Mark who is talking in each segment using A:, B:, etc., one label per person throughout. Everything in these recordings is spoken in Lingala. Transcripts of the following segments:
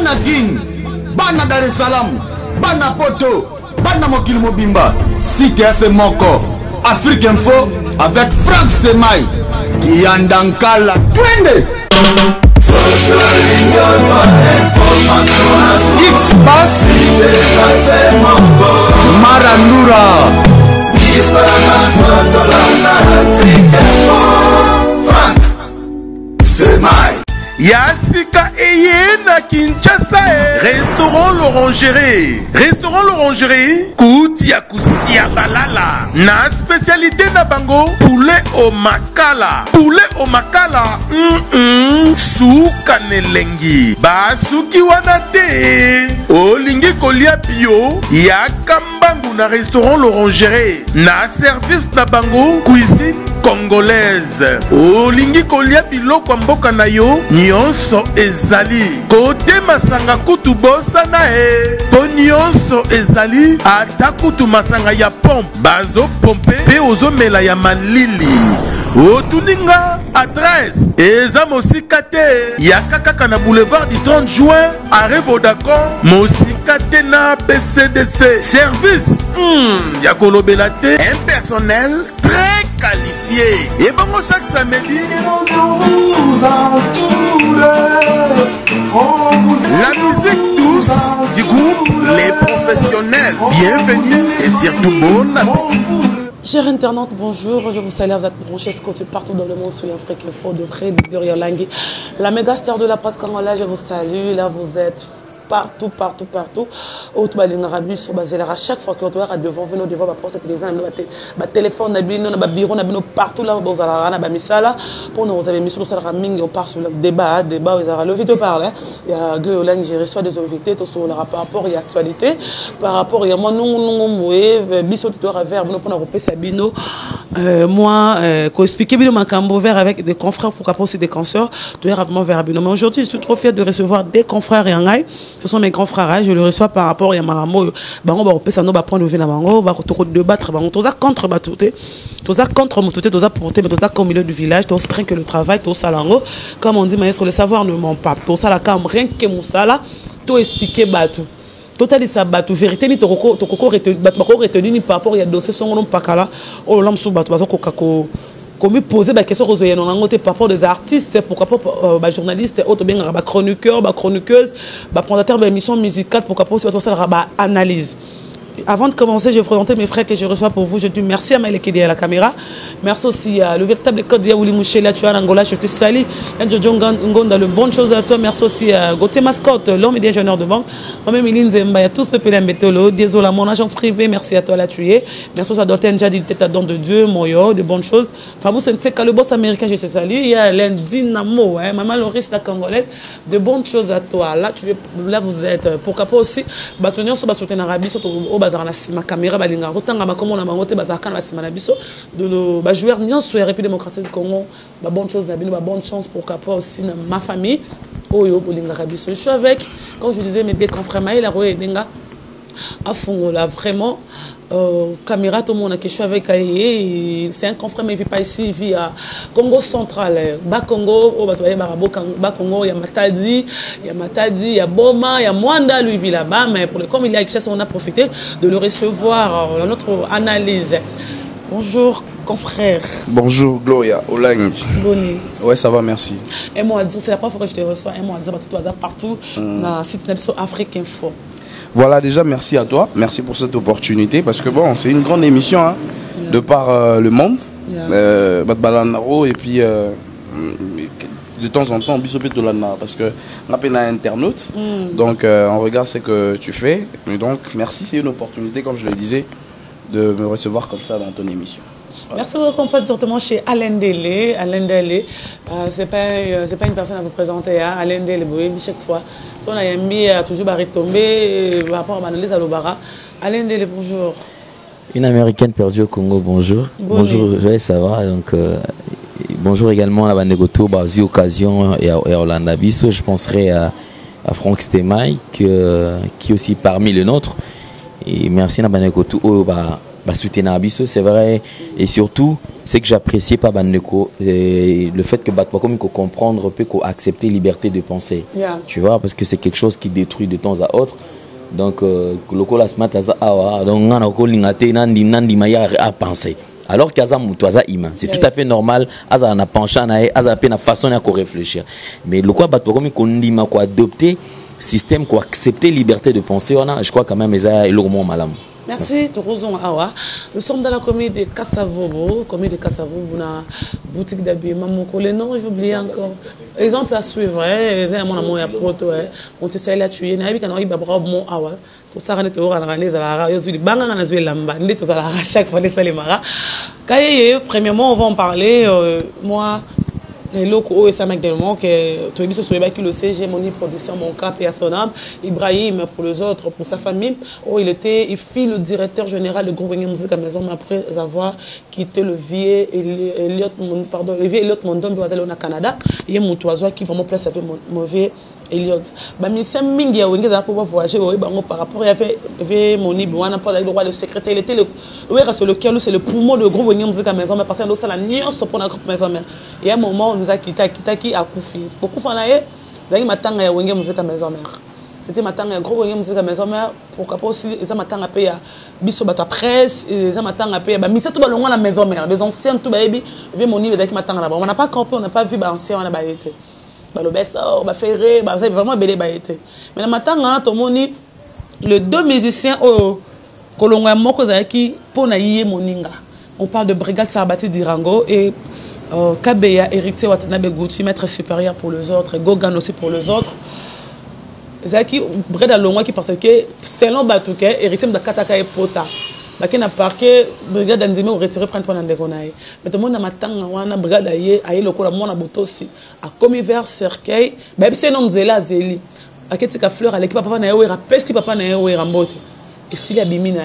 A: bana King, bana Dar es Salaam, bana Poto, bana Mokili Mobimba, Site Afe Moko, Afrique Info avec Franck Stemai, Yandankala, Twende. X-Bass, Marandura, Franck Stemai.
B: Yassika Eye na Kinshasa, restaurant l'Orangerie. Restaurant l'Orangerie, Koutia Koussia Balala. Na spécialité na bango, poulet au makala. Poulet au makala, Souka Nelengi. Basuki wanate. Olingi kolia bio, Yakambangu na restaurant l'Orangerie. Na service na bango, cuisine congolaise. Olingi kolia biloko mboka na yo nyonso ezali kote masanga kutu bosana po nyonso ezali ata kutu masanga ya pompe bazo pompe pe ozomela ya malili otuninga adresse eza mosika te ya kaka na boulevard du 30 juin arrêt Vodacom mosika te na BCDC service ya kolobela te un personnel très qualifié et bon chaque samedi la musique douce du groupe Les Professionnels. Bienvenue et surtout bon appétit.
C: Chers internautes, bonjour, je vous salue à votre branché scotché partout dans le monde sur l'Afrique Info de Fred Victoria Langui. La méga star de la presse congolaise, je vous salue, là vous êtes partout. Autre balinga sur bazelara chaque fois que on doit devant venir devant ma poste télévision na téléphone na bino na bureau na bino partout là vous allez na ba misala pour nous avez mis sur le mingi on part sur le débat vous avez le vidéo parler il y a Gleo Lang j'ai reçu des invités sur le rapport et actualité par rapport il y a moi non biso tout vers nous pour nous Sabino moi ko expliquer bino makambo vers avec des confrères pour qu'après aussi des consoeurs tout ravement vers bino mais aujourd'hui je suis trop fier de recevoir des confrères et en ce sont mes grands frères, je le reçois par rapport à Maramo. Bango ba opesa no ba prendre le vina bango ba ko débattre bango toza contre batouté. Toza contre motouté, toza porter mais toza au milieu du village, toza rien que le travail, toza salango. Comme on dit maestro le savoir ne ment pas. Toza la cam rien que musala, to expliquer batou. Total ça batou vérité ni to koko retenu ni par rapport il y a dossier son nom pakala. Oh l'homme sous batou bazoko kako comme poser la question aux oyens par rapport des artistes pourquoi pas journalistes autres bien chroniqueurs chroniqueuses présentateur d'émissions musicales pourquoi pas aussi ça analyse. Avant de commencer, je vais présenter mes frères que je reçois pour vous. Je dis merci à Maëlle Kedi à la caméra. Merci aussi à le véritable code Yaouli Mouchela, tu as Angola, je te salue. Ngonda, le bonne chose à toi. Merci aussi à Gauthier Mascotte, l'homme et ingénieur de banque. Moi-même, Iline Zemba, il y a tous Pépé Mbetolo. Désolé à mon agence privée, merci à toi, la tuer. Merci aussi à Doten Jadi, tête à don de Dieu, Moyo, de bonnes choses. Famous, c'est le boss américain, je te salue. Il y a l'Indinamo, Maman Loris, la congolaise. De bonnes choses à toi. Là, vous êtes. Pourquoi pas aussi, Batonion, sur Basouten Arabie, sur ma caméra balinga rotanga makomo na bangote bazaka na sima na biso de ba joueur nyonso ya République démocratique du Congo ba bonne chose na bino ba bonne chance pour qu'après aussi na ma famille oyo bolinga biso je suis avec comme je disais mes deux confrères Maël la Roé Denga à fond là vraiment caméra tout le monde qui je suis avec c'est un confrère mais il vit pas ici il vit à Congo central bas Congo au bas Congo il y a Matadi il y a Boma il y a Mwanda lui vit là-bas mais pour le comme il est à Kinshasa on a profité de le recevoir dans notre analyse. Bonjour confrère.
D: Bonjour Gloria Olang.
C: Boni.
D: Ouais ça va merci.
C: Et moi c'est la première fois que je te reçois et moi tout hasard partout dans site Nelson Afrique Info.
D: Voilà, déjà, merci à toi. Merci pour cette opportunité. Parce que bon, c'est une grande émission hein, de par le monde. Batbalanaro et puis de temps en temps, on bisopé de l'ana. Parce que on appelle un internaute. Donc, on regarde ce que tu fais. Et donc, merci. C'est une opportunité, comme je le disais, de me recevoir comme ça dans ton émission.
C: Voilà. Merci beaucoup. On passe directement chez Alain Délé. Alain Délé, c'est pas une personne à vous présenter. Hein. Alain Délé, chaque fois. On a mis toujours retombé par rapport à l'analyse à l'Obara. Alain Délé, bonjour.
E: Une américaine perdue au Congo, bonjour. Bonjour, ouais, ça va. Donc, bonjour également à la Banegoto, Bazi Occasion et à Orlando Abisso. Je penserai à Franck Stemai, qui est aussi parmi les nôtres. Et merci à Banegoto, soutenir Abisso, c'est vrai. Et surtout, c'est que j'appréciais pas Bandeko, le fait que Batwakom peut comprendre, peut accepter liberté de penser.
C: Yeah.
E: Tu vois, parce que c'est quelque chose qui détruit de temps à autre. Donc, le cola smart donc on a kolingate nandi maya à penser. Alors qu'Aza Moutouaza Ima, c'est tout à fait normal. Aza na penché na Aza pe na façon à réfléchir. Mais le quoi Batwakom qu'on dit ma quoi adopter système quoi accepter liberté de penser, on a, je crois quand même ils le moment malam.
C: Merci, Torozon Awa. Nous sommes dans la commune de Kassavobo, na boutique d'habillement. Les noms, j'ai oublié encore. Exemple à suivre, c'est mon amour à proto, on te sait la tuer, n'a pas eu mon awa. Tout ça, on est au Rwanda, Zalara, Yozuli, Banga, Nazoué Lamba, on est à chaque fois, les Salimara. Premièrement, on va en parler, moi. Et locaux et ça également que tu as dit ce soir qui le sait, j'ai mon production mon cap et à son âme Ibrahim pour les autres pour sa famille il fit le directeur général de groupe Musique à Maison après avoir quitté le vieux Elliot Mondon au Canada il y a mon oiseau qui vraiment place avec mon vieux Elliot mission mingi ya wengeza pour voyager par rapport il y avait mon ibwana pas le roi le secrétaire il était le sur lequel c'est le poumon de groupe Musique à Maison mais parce que ça la nion pour la groupe Maison il y a un moment nous a quitté qui a couffé beaucoup fanaye zaki matanga ya wenge Musique à Maison mère c'était matanga ya gros wenge Musique à Maison mère pourquoi pas aussi ça matanga pe ya biso bato presse ça matanga pe ba misa tout ba longa la maison mère les anciens tout ba yebi mon ibé zaki matanga là on n'a pas compris on n'a pas vu ba ancien on a ba été ba lo besa ba ferré ba c'est vraiment belé ba été mais le matanga to moni le deux musiciens au kolonga moko zaki pona yé moninga on parle de brigade Sarbati d'Irango et Kabeya, héritier Watanabe Gouti, maître supérieur pour les autres, et Gogan aussi pour les autres. Zaki, Breda Longwa qui pense que selon Batouke, héritier de Kataka et Pota. Baki na parquet, brigade d'Anzime ou retiré prendre pendant des gonaïs. Mais tout le monde a matanga, wana brigade aïe, aïe le cola mona botosi. A commis vers cercueil, bah c'est nom zela zeli. A ketika fleur à l'équipe papa na yewera, pesi papa na yewera mbote. Et s'il y a bimina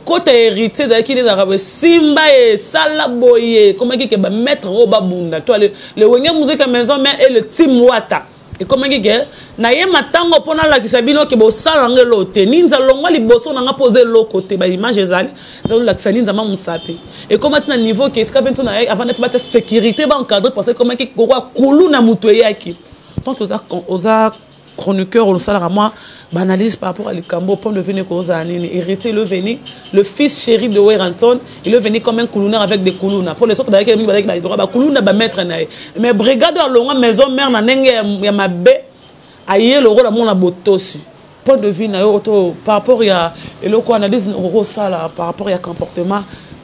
C: côté héritier qui les arabes simba et salaboye comment qui va mettre roba bunda toi le wenge musique à maison mais et le team wata et comment qui na ye matango pona la kisabino ke bo salange lote ninza longwa liboso na nga poser lo côté ba image ezali za la kisaninza ma musapi et comment na niveau que est-ce qu'avant na avant de faire sécurité ba encadrer parce que comment qui ko kulu na mutu yaki donc oza chroniqueur au salaire à moi banalise par rapport à l'Ikambo pour devenir héritier le fils chéri de Weranton il est venu comme un coulouneur avec des coulounas pour les autres avec des coulounas ba mettre naé mais brigade à longa maison mère na nenge ya mabe aïe le rôle à mon abotosi pour devenir par rapport à eloko analyse au sala par rapport à comportement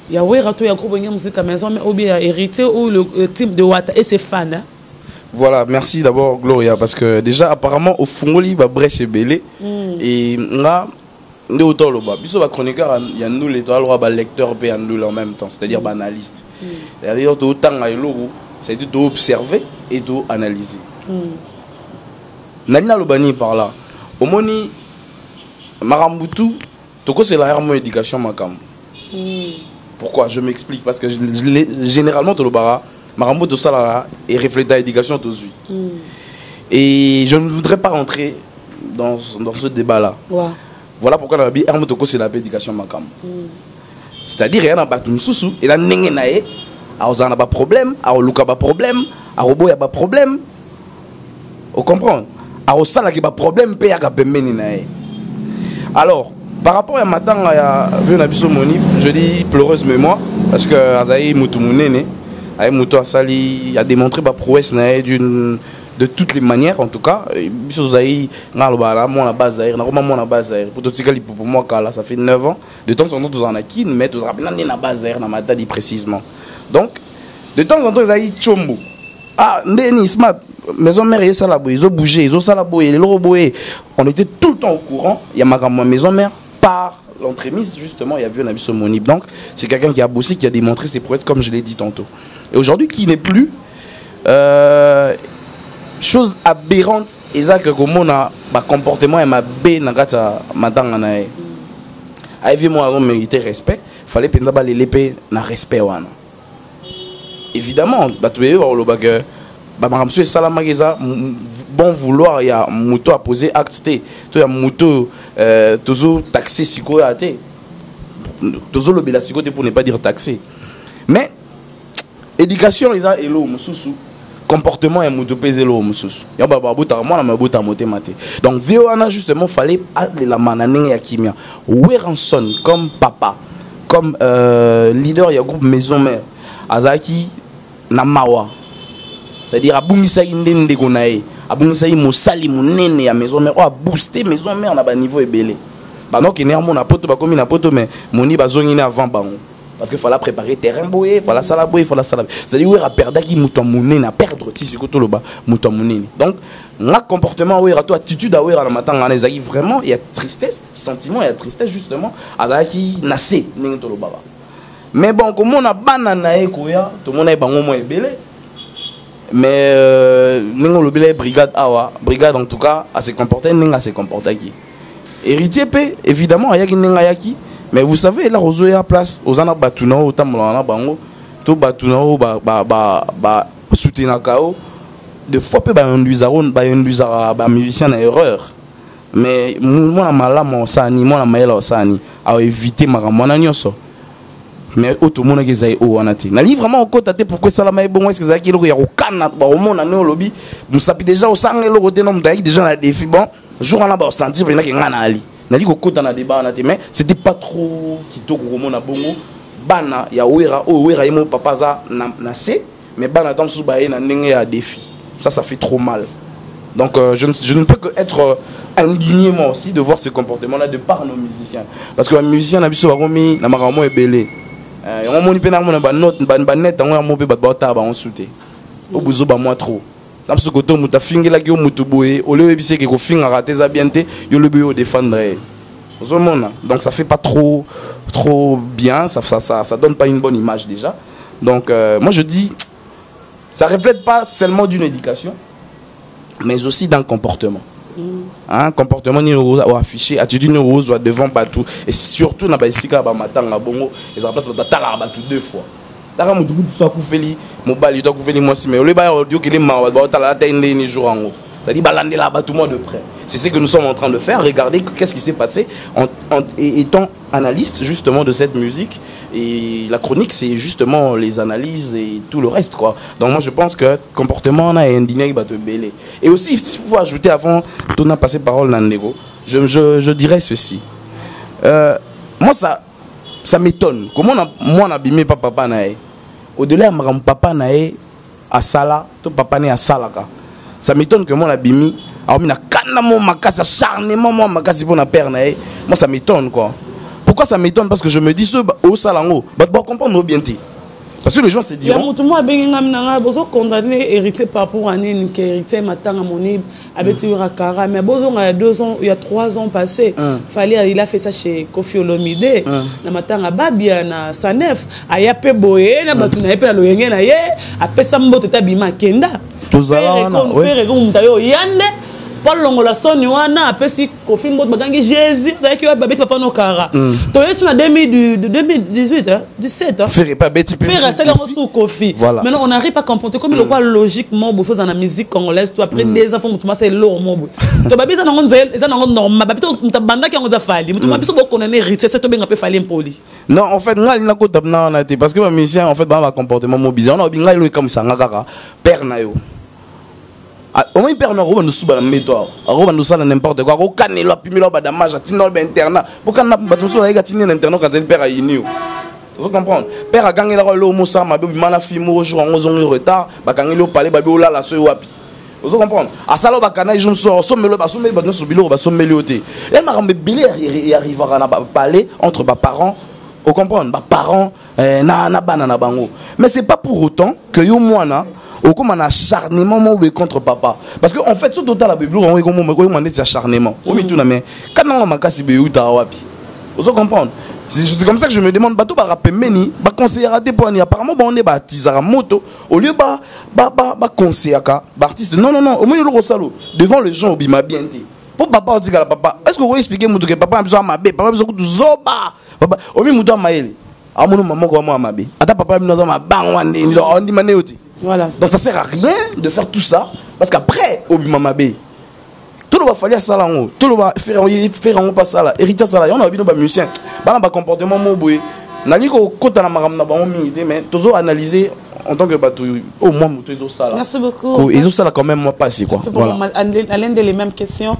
C: il y a Weranton il y a groupe musique à maison mais ou bien héritier ou le type de Wata et ses fans hein?
D: Voilà, merci d'abord Gloria parce que déjà apparemment au Fongoli va brèche belé et là nous autant le bas biso va chroniqueur il y a nous les droits ba lecteur et nous en même temps c'est-à-dire analyste c'est-à-dire autant à l'eau c'est-à-dire d'observer et d'analyser nani lobani par là au moni marambutu toko c'est la harmonie éducation makam pourquoi je m'explique parce que généralement to le bara Marambo de Salara et reflète l'éducation aux yeux. Et je ne voudrais pas rentrer dans ce débat-là. Ouais. Voilà pourquoi on a dit que c'est la éducation makam. C'est-à-dire qu'il y a un bateau sous et là n'engé naé, à Ozana pas problème, à Oluka pas problème, à Robo y a pas problème. Vous comprenez? À Osala qui pas problème, paye à Kapemeni naé. Alors, par rapport à Matang, je dis pleureuse mémoire parce que Azaï Moutoumouné. Mouto Asali a démontré ma prouesse de toutes les manières en tout cas. Pour moi, ça fait 9 ans. De temps en temps, nous en avons qui mais nous avons la base dans ma tête précisément. Donc, de temps en temps, ils ont chombo. Ah, Ndeni, Smart, maison mère, ils ont bougé, ils ont salaboyé, les roboyé. On était tout le temps au courant. Il y a ma maison mère par l'entremise, justement, il y a vu un abysse monib. Donc, c'est quelqu'un qui a bossé, qui a démontré ses prouesses, comme je l'ai dit tantôt. Et aujourd'hui, qui n'est plus chose aberrante, et ça que comme on a comportement et ma bé nagata madangana. Avec moi, on méritait respect. Fallait penser les l'épée na respect wana. Évidemment, bah tu veux voir le bagage. Bah monsieur Salamageza, bon vouloir, il y a moto à poser acte, tu as moto toujours taxé si quoi à tous le bélassicoté pour ne pas dire taxé. Mais éducation ils a elo mususu comportement et mutu pèse elo mususu. Ya ba buta moi na mabuta moté maté. Donc Viona justement fallait la manane ya kimia. Weranson comme papa, comme leader ya groupe Maison Mère. Azaki na mawa. C'est-à-dire abungisa indende gonae. Abungisa mosali munene ya Maison Mère. O booster Maison Mère na ba niveau ebelé. Bah non, qu'il y a mon apoto, bah comme une apoto, mais mon i bazongine avant bango. Parce qu'il fallait préparer terrain boye, fallait ça la boye, fallait ça la. C'est-à-dire où il a perdu qui mouton mouné, na perdre tissu tout le bas, mouton mouné. Donc, un comportement où il a toi attitude à où il a le matin, on a vraiment il y a tristesse, sentiment, il y a tristesse justement, à qui nassé, n'importe le baba. Mais bon, comme on a banana et koya, tout le monde est bango moins belé. Mais n'importe le belé brigade awa, brigade en tout cas, à se comporter, n'importe se comporter qui. Héritier P, évidemment, il y a qui mais vous savez, là, aux a place, aux ana batuna, au tamlana bango, tout batuna, soutenir kao, de fois peu, un musicien à erreur. Mais moi, la malama, sani, moi, la maïla, sani, à éviter ma ramona nyoso. Mais tout le monde qui est au anati. Na livre vraiment au côté pourquoi ça la maï bon est-ce que ça qui le y a aucun au monde en lobby. Nous sapons déjà au sang et le côté non d'ailleurs déjà la défi bon. Jour en là-bas sentir il y en a qui ngana ali. Na liko côté na débat anati mais c'était pas trop kitoko au monde na bongo. Bana ya wera yemo papa za na se mais bana dans sous baé na ndenge ya défi. Ça fait trop mal. Donc je ne peux que être indigné moi aussi de voir ces comportements là de par nos musiciens parce que les musiciens na biso bakomi na makambo ebelé. On m'a dit que note net on a mobé bata ba on souté au buzo ba moi trop dans ce côté muta fingela ki o mutuboé au lieu de que ko finga raté za bienté yo le bio défendre donc ça fait pas trop bien ça donne pas une bonne image déjà donc moi je dis ça reflète pas seulement d'une éducation mais aussi d'un comportement. Un comportement ni affiché attitude ni rose devant batou et surtout na baisika ba matanga bongo et ça place ba tala batou deux fois dara mutu tout ça ku feli mobali to ku feli moi si mais le ba audio que les ma ba tala ta ni jour en haut ça dit balander la batou moi de près c'est ce que nous sommes en train de faire regardez qu'est-ce qui s'est passé étant analyste justement de cette musique et la chronique c'est justement les analyses et tout le reste quoi donc moi je pense que comportement on a un dîner qui va te belé et aussi si vous ajouter avant on a passé parole Nandego je dirais ceci moi ça m'étonne comment moi n'abîmé pas papa nae au-delà de papa nae à sala ton papa nae à salaka ça m'étonne que moi n'abîmé alors mina kanamo makasa charnement moi makasi pour na père nae moi ça m'étonne quoi. Pourquoi ça m'étonne? Parce que je me dis ce au salango, bah comprendre bien. Parce que les gens se diront.
C: Il y a des gens qui condamné hérité par pour année qui hérité matanga monib avec Urakara mais il y a 2 ans, il y a 3 ans passés, il a fait ça chez Kofi Olomide na matanga babia na Sanef aya pe boye na batu na pe lo yenge na ye apesa mbote tabima kenda. Tozala na faire comme tayo yande Paul Longola Soni wana apesi Kofi Mbot bagangi Jésus ça que babeti papa no kara to yesu na 2018 17
D: faire pas beti
C: faire ça sous Kofi maintenant on n'arrive pas à comprendre comme le quoi logiquement vous faisez dans la musique congolaise toi après des enfants mutuma c'est lourd mo to babeti na ngonzel eza na normal babeti mutabanda ki ngoza fali mutuma biso boko na hérité c'est to benga pe fali impoli
D: non en fait ngali na ko tabna na té parce que ma musicien en fait ba comportement mo bizarre on a binga lo comme ça ngaka père na yo au moins père n'aura nous souba méthode aura nous ça n'importe quoi au canelo pimelo badamage tinol internat pourquoi na batonso na gatini internat quand il père a inio vous comprenez père a gagné la lo mosa mabe mana fimo au jour en 11 ans retard ba gagné parler ba ola la so wapi vous comprenez à salo ba kana je me so sommelo ba sommelo ba no bilo ba sommelo té et ma rambe bilé arrivera na parler entre ba parents vous comprenez ba parents na banana bango mais c'est pas pour autant que yo moana ou comme un acharnement contre papa parce que en fait tout total la Bible on est comme on est acharnement au milieu mais quand on m'a cassé beuta wapi vous comprenez c'est comme ça que je me demande bateau ba rapper meni ba conseiller raté pour ni apparemment on est baptisé à moto au lieu ba conseiller ka artiste non au moins le salo devant les gens obima bien dit pour papa on dit que papa est-ce que vous expliquer mutu que papa a besoin mabe papa a besoin de zoba papa au milieu mutu maele amono maman ko moi mabe ata papa nous ma bang on dit manéoti. Voilà. Donc ça sert à rien de faire tout ça parce qu'après au Bimamabé tout tout le va falloir ça là, tout le va faire pas ça là, hériter ça là, on a vu nos musiciens, bah un comportement mobile, n'allez qu'au côté la maram n'a pas minité, mais toujours analyser en tant que bateau, au moins tous ça là.
C: Merci beaucoup.
D: Ils ont ça là quand même moi passé quoi.
C: Voilà. À l'une des mêmes questions.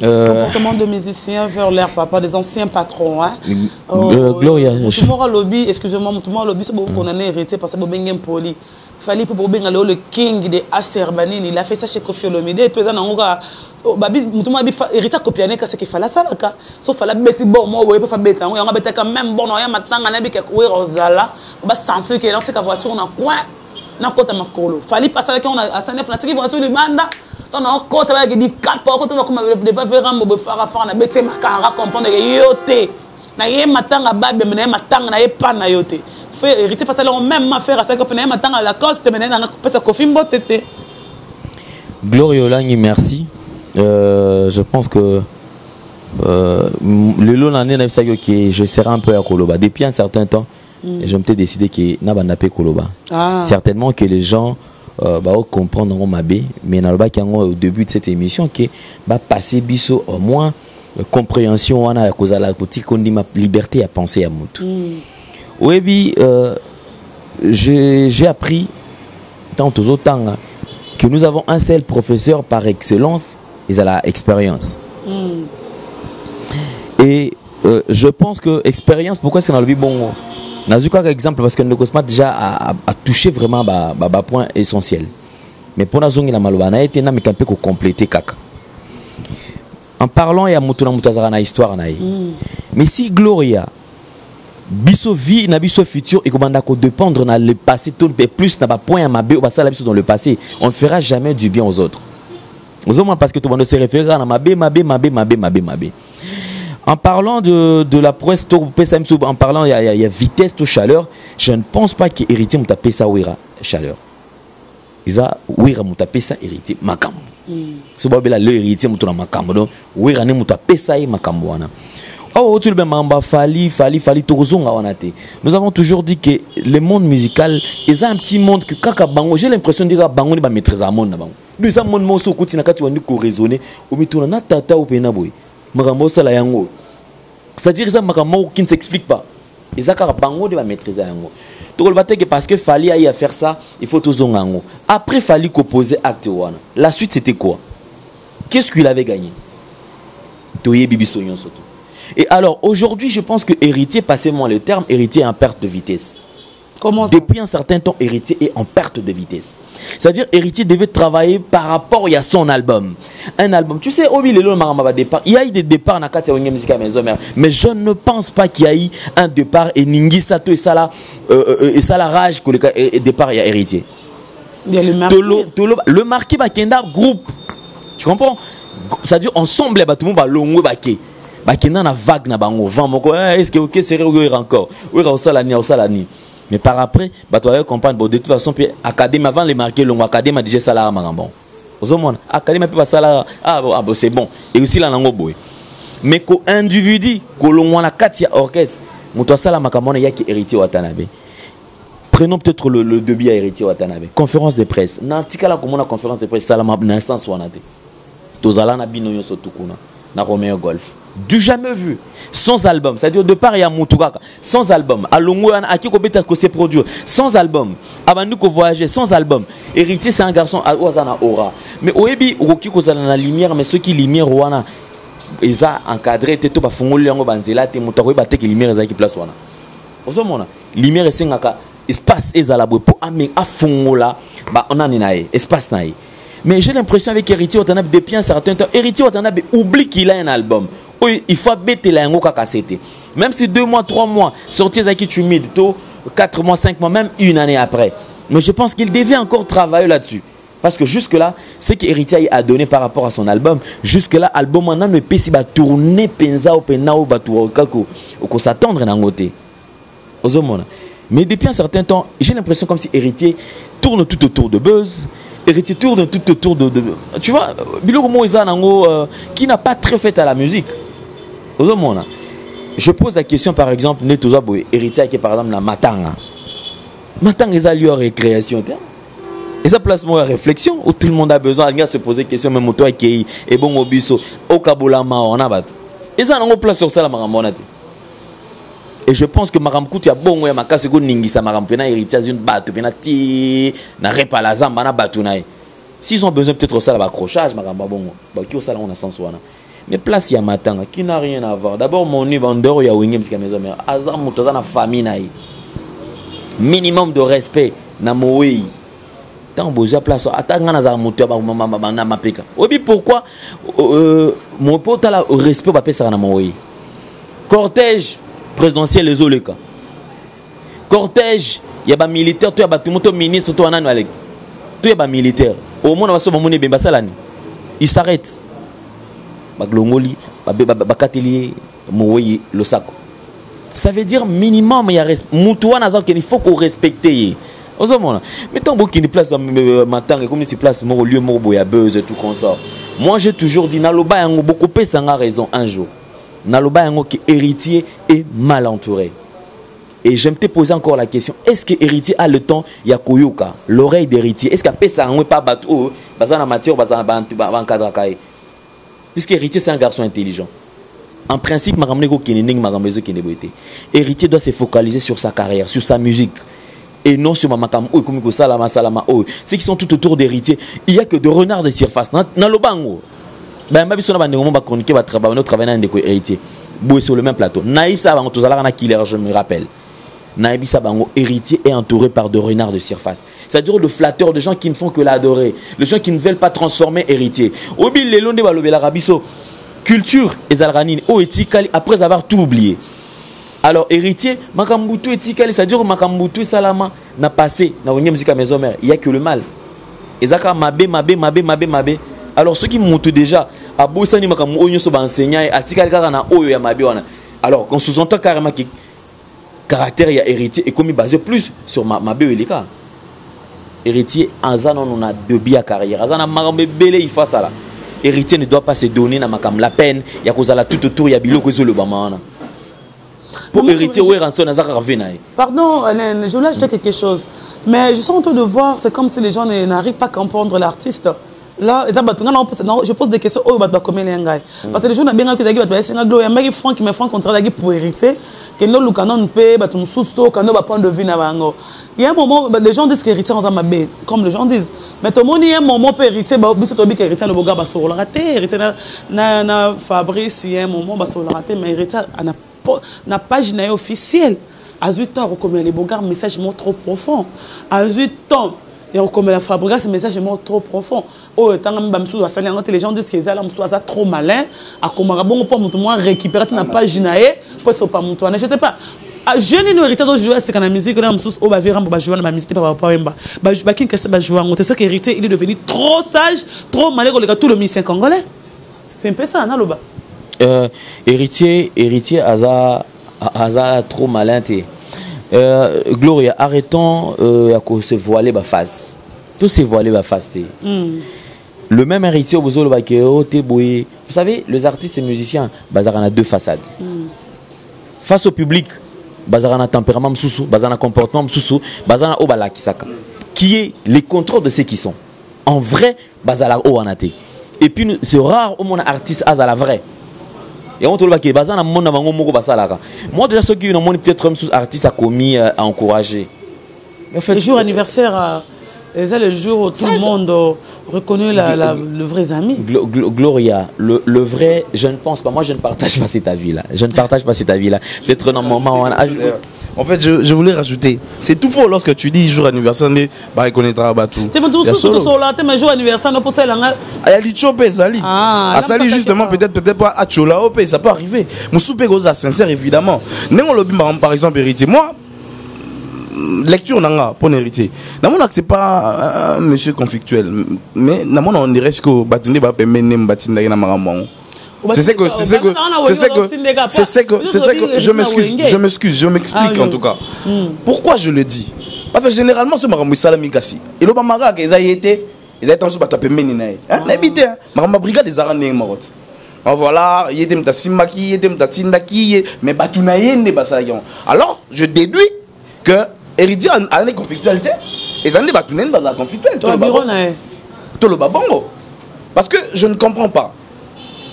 C: Comportement de musiciens vers leur papa, des anciens patrons. Hein.
E: Gloria.
C: Moi, lobby, excusez-moi, moi, lobby, c'est beaucoup qu'on en a hérité parce que c'est poli. Il fallait pour le king de Aserbanine, il a fait ça chez Kofi Olomide. Et puis, il a hérité à copier ce qu'il fallait ça. Sauf qu'il fallait bêter bon, moi, il faut bêter. On a bêté quand même bon, on a maintenant on a bêté on va sentir que dans cette voiture, on a quoi? On a quoi de makolo. Fallait passer qu'on a à Sanef, on a tiré voiture du banda. On a encore travaillé avec des capes, on a comme des faveurs, on a fait un bêté, on a comprendre que yoté. Na yé matanga babe, mais na matanga na yé pas na yoté. Fait hériter parce que là on même faire à ça que na matanga la coste, mais na pas ça kofi mbotete.
E: Gloria Olangi, merci. Je pense que le long l'année que je serai un peu à Koloba depuis un certain temps. Et je m'étais décidé que n'a pas nappé Koloba. Certainement que les gens comprendre ma bé, mais au début de cette émission que va passer biso au moins compréhension on a cause à la petite qu'on dit ma liberté à penser à mon tout. Oui, j'ai appris tant aux autres temps que nous avons un seul professeur par excellence, ils ont l'expérience. Et je pense que expérience, pourquoi c'est dans le vie bon. Dans un exemple, parce que le Cosmat déjà a touché vraiment un point essentiel. Mais pour la zone, la malobana a été mais qu'on compléter caca. En parlant, il y a une histoire. Mais si Gloria, biso vie, na biso futur, et comment dépendre dans le passé, tout le plus n'a pas point à ma bé, ou ça la biso dans le passé, on ne fera jamais du bien aux autres. Aux autres, parce que tout le monde se réfère à ma bé. En parlant de la prouesse, en parlant, il y a vitesse, chaleur. Je ne pense pas qu'héritier m'a tapé ça ouira chaleur. Ils a ouira m'a tapé ça héritier makam. Ce n'est pas le héritier m'a tapé makam. Donc ouira ne m'a tapé ça makam wana. Oh tout le monde fali tozonga wana te. Nous avons toujours dit que le monde musical est un petit monde que kaka bango. J'ai l'impression de dire bango ne ba maîtriser un monde na bango. Nous avons monde moso kuti na kati wandi ko raisonner. O mituna na tata o pena boy. C'est-à-dire que ça qui ne s'explique pas. Et ça car bango de maîtriser yango. Donc parce que fallait aller à faire ça, il faut tout zongango. Après fallait composer acte one. La suite c'était quoi? Qu'est-ce qu'il avait gagné? Toye bibi soyon surtout. Et alors aujourd'hui, je pense que héritier, passez-moi le terme, héritier est en perte de vitesse.
C: Comment ça?
E: Depuis un certain temps, héritier est en perte de vitesse. C'est-à-dire, héritier devait travailler par rapport à son album. Un album. Tu sais, il y a eu des départs dans la musique à maison, mais je ne pense pas qu'il y a eu un départ et Ningi Sato et ça la rage que le départ il y a héritier.
C: Il y a le marqué.
E: Le marqué Bakenda groupe. Tu comprends? C'est-à-dire, ensemble, tout le monde va longo baké. Bakenda na vague na bango. Est-ce que ok, c'est vrai encore? Oui, au salani. Mais par après, tu vas comprendre, de toute façon, l'académie, avant de marquer, l'académie a déjà salaire à Marambon. L'académie peut pas salaire, c'est bon. Et aussi, la langue, mais qu'au individu, que l'on a 4 orchestres, mon salaire à il y a qui héritier Watanabe. Prenons peut-être le début à héritier Watanabe. Conférence de presse. Dans ce cas-là, comme on a conférence de presse, ça l'a naissance ou anate. Tozala na binoyo sotukuna, na Romeo Golf. Du jamais vu, sans album, c'est-à-dire de part il y a Moutouraka, sans album, à Longouan, à qui qu'on s'est produit, sans album, avant nous qu'on voyageait, sans album. Héritier, c'est un garçon à Ouazana Aura. Mais au Ebi, au qui qu'on a la lumière, mais ceux qui lumière Ouana, ils ont encadré, t'es tout, bah, fongoli, en banzela, t'es moutoué, bah, t'es qui lumière, ils ont qui place Ouana. Au moment, lumière, et c'est un espace, ils ont la boue, pour amener à fongola, bah, on a un espace naï. Mais j'ai l'impression avec Héritier Watanabe, depuis un certain temps, Héritier Watanabe oublie qu'il a un album. Il faut bêter la cassette. Même si 2 mois, 3 mois, sortir avec tu mets 4 mois, 5 mois, même une année après. Mais je pense qu'il devait encore travailler là-dessus. Parce que jusque-là, ce qu'Héritier a donné par rapport à son album, jusque-là, l'album maintenant ne peut pas tourner penza ou penao ou s'attendre à côté. Mais depuis un certain temps, j'ai l'impression comme si Héritier tourne tout autour de Buzz. Héritier tourne tout autour de... Tu vois, Biloko Moïsa qui n'a pas très fait à la musique. Je pose la question par exemple, Héritier qui est par exemple la Matanga. Matanga est à lui récréation. Et ça place moi à réflexion où tout le monde a besoin de se poser des questions, même toi qui est bon au biso, au Kaboulama, on a battu. Et ça, on a place sur ça, la maramona. Et je pense que Maram Kouti a bon, ouais, ma casse, c'est Ningisa, Maram Pena, héritier, une batte, Penati, n'a pas la zamba, n'a pas s'ils ont besoin peut-être ça, l'accrochage, Maram Babon, qui au salon, on a sens ouana. Mais place, il y a Matanga, qui n'a rien à voir. D'abord, mon niveau, il y a Wingem, c'est maison mère. Azam, Moutazan, la famille, minimum de respect, na moui. Tant besoin place, attends, na moteur, na mapeka. Obi, pourquoi mon pote a le respect, va payer ça na moui. Cortège présidentiel, les Oleka. Cortège, il y a des militaires, il y a des ministres, il y a des militaires. Au moins, il s'arrête. Ça veut dire minimum, il faut qu'on respecte. Mais tant qu'il y a place matin, comme il place au lieu il y a buzz et tout comme ça. Moi, j'ai toujours dit, Naloba a beaucoup de raison un jour. Naloba a qui héritier est mal entouré. Et j'aime te poser encore la question, est-ce que héritier a le temps, il y a Koyoka, l'oreille d'héritier, est-ce qu'il ça a pas battu, bazana matière, bazana encadre. Puisque héritier c'est un garçon intelligent. En principe, héritier doit se focaliser sur sa carrière, sur sa musique. Et non sur Mamakam, ceux qui sont tout autour d'héritier, il n'y a que de renards de surface. Dans le bango, sur le même plateau. Naïf Sabango, je me rappelle. Naïf Sabango, héritier, est entouré par de renards de surface. C'est-à-dire le flatteur de gens qui ne font que l'adorer. Les gens qui ne veulent pas transformer héritier. Obi Lelonde Balobela Rabiso, culture et Zalranine, après avoir tout oublié. Alors, héritier, Makambutu et Tikali, c'est-à-dire que Makambutu et Salama n'a passé, n'a pas musique à maison mère. Il n'y a que le mal. Et Zaka Mabé. Alors, ceux qui montent déjà, à Boussani Makamu, Oyo Soba enseignant, à Tikali Karana, Oyo Yamabé, alors qu'on sous-entend carrément que caractère et héritier est commis basé plus sur Mabé ou Elika. Héritier, Azan, on a deux billes à carrière. Azan a Marambe Bélé, il faut ça là. Héritier ne doit pas se donner na Makam la peine, il y a cause à la tout autour, il y a Bilo Kozo le Bamana. Pour héritier, où est Ranson Nazar Ravena?
C: Pardon, Alain, je voulais ajouter quelque chose. Mais je suis en train de voir, c'est comme si les gens n'arrivent pas à comprendre l'artiste. Là, je pose des questions. Parce que les gens ont bien que les Franck qui me font contrat pour hériter. Que nous, le canon paye, nous sous-sto, que nous, point de vue. Il y a un moment, les gens disent qu'héritier, on a bien, comme les gens disent. Mais tout le monde, il y a un moment pour hériter, héritier, le boga, sur le raté, héritier, na Fabrice, il y a un moment, sur le raté, mais héritier, n'a pas gêné officiel. À 8 ans, on reconnaît les bogards, message trop profond. À 8 ans, et on reconnaît la Fabrice, ce message est trop profond. Oh, les gens disent qu'ils sont trop malins. À comment bon pour moi récupérer n'a pas gêné pour ce pas mon je sais pas. Je n'ai pas hérité de jouer c'est quand la musique on a sous au ba viram ba jouer ma musique pas wemba. Ba kin que c'est ba jouer on te sait qu'hérité il est devenu trop sage, trop malin que tout le musicien congolais. C'est un peu ça, non loba.
E: Héritier Aza trop malin té. Gloria, arrêtons à se voiler ma face. Tout se voiler ma face té. Le même héritier au besoin de vous savez, les artistes et musiciens, Bazar a deux façades. Face au public, Bazar a tempérament msoussou, Bazar a comportement msoussou, Bazar a obala kisaka, qui est les contrôles de ceux qui sont. En vrai, Bazar a oanate. Et puis c'est rare au monde artiste à la vraie. Et on te le dit, Bazar a mon avango moko basalaka. Moi déjà ceux qui ont peut-être un artiste a commis à encourager.
C: Le jour anniversaire. C'est le jour où tout le monde reconnaît le vrai ami.
E: Gloria, le vrai, je ne pense pas. Moi, je ne partage pas cet avis-là. Je ne partage pas cet avis-là. Peut-être un moment.
D: En fait, je voulais rajouter. C'est tout faux lorsque tu dis jour anniversaire, mais bah reconnaîtra tout.
C: Tu me jour anniversaire, non pour ça là.
D: Il y a l'Ichopé, Sali. À Sali justement, peut-être pas à Chola, ça peut arriver. Moussoupe Goza, sincère évidemment. Néon lobby par exemple héritier. Moi. Lecture nanga pour héritier. Dans mon c'est pas un monsieur conflictuel, mais dans mon on dirait que batunde ba pemenem batinda na maramon. C'est ce que je m'explique en tout cas. Pourquoi je le dis? Parce que généralement ce maramou salami kasi. Et le bamara que ils été en sous bata pemeni na. Hein? N'habite maramba brigade des arane marot. Voilà, il était mta simaki, il était mta tindaki, mais batunaye ne basalayon. Alors, je déduis que héritier a une conflictualité. Et ça n'est pas tout le monde conflictuel. Tout le bongo. Parce que je ne comprends pas.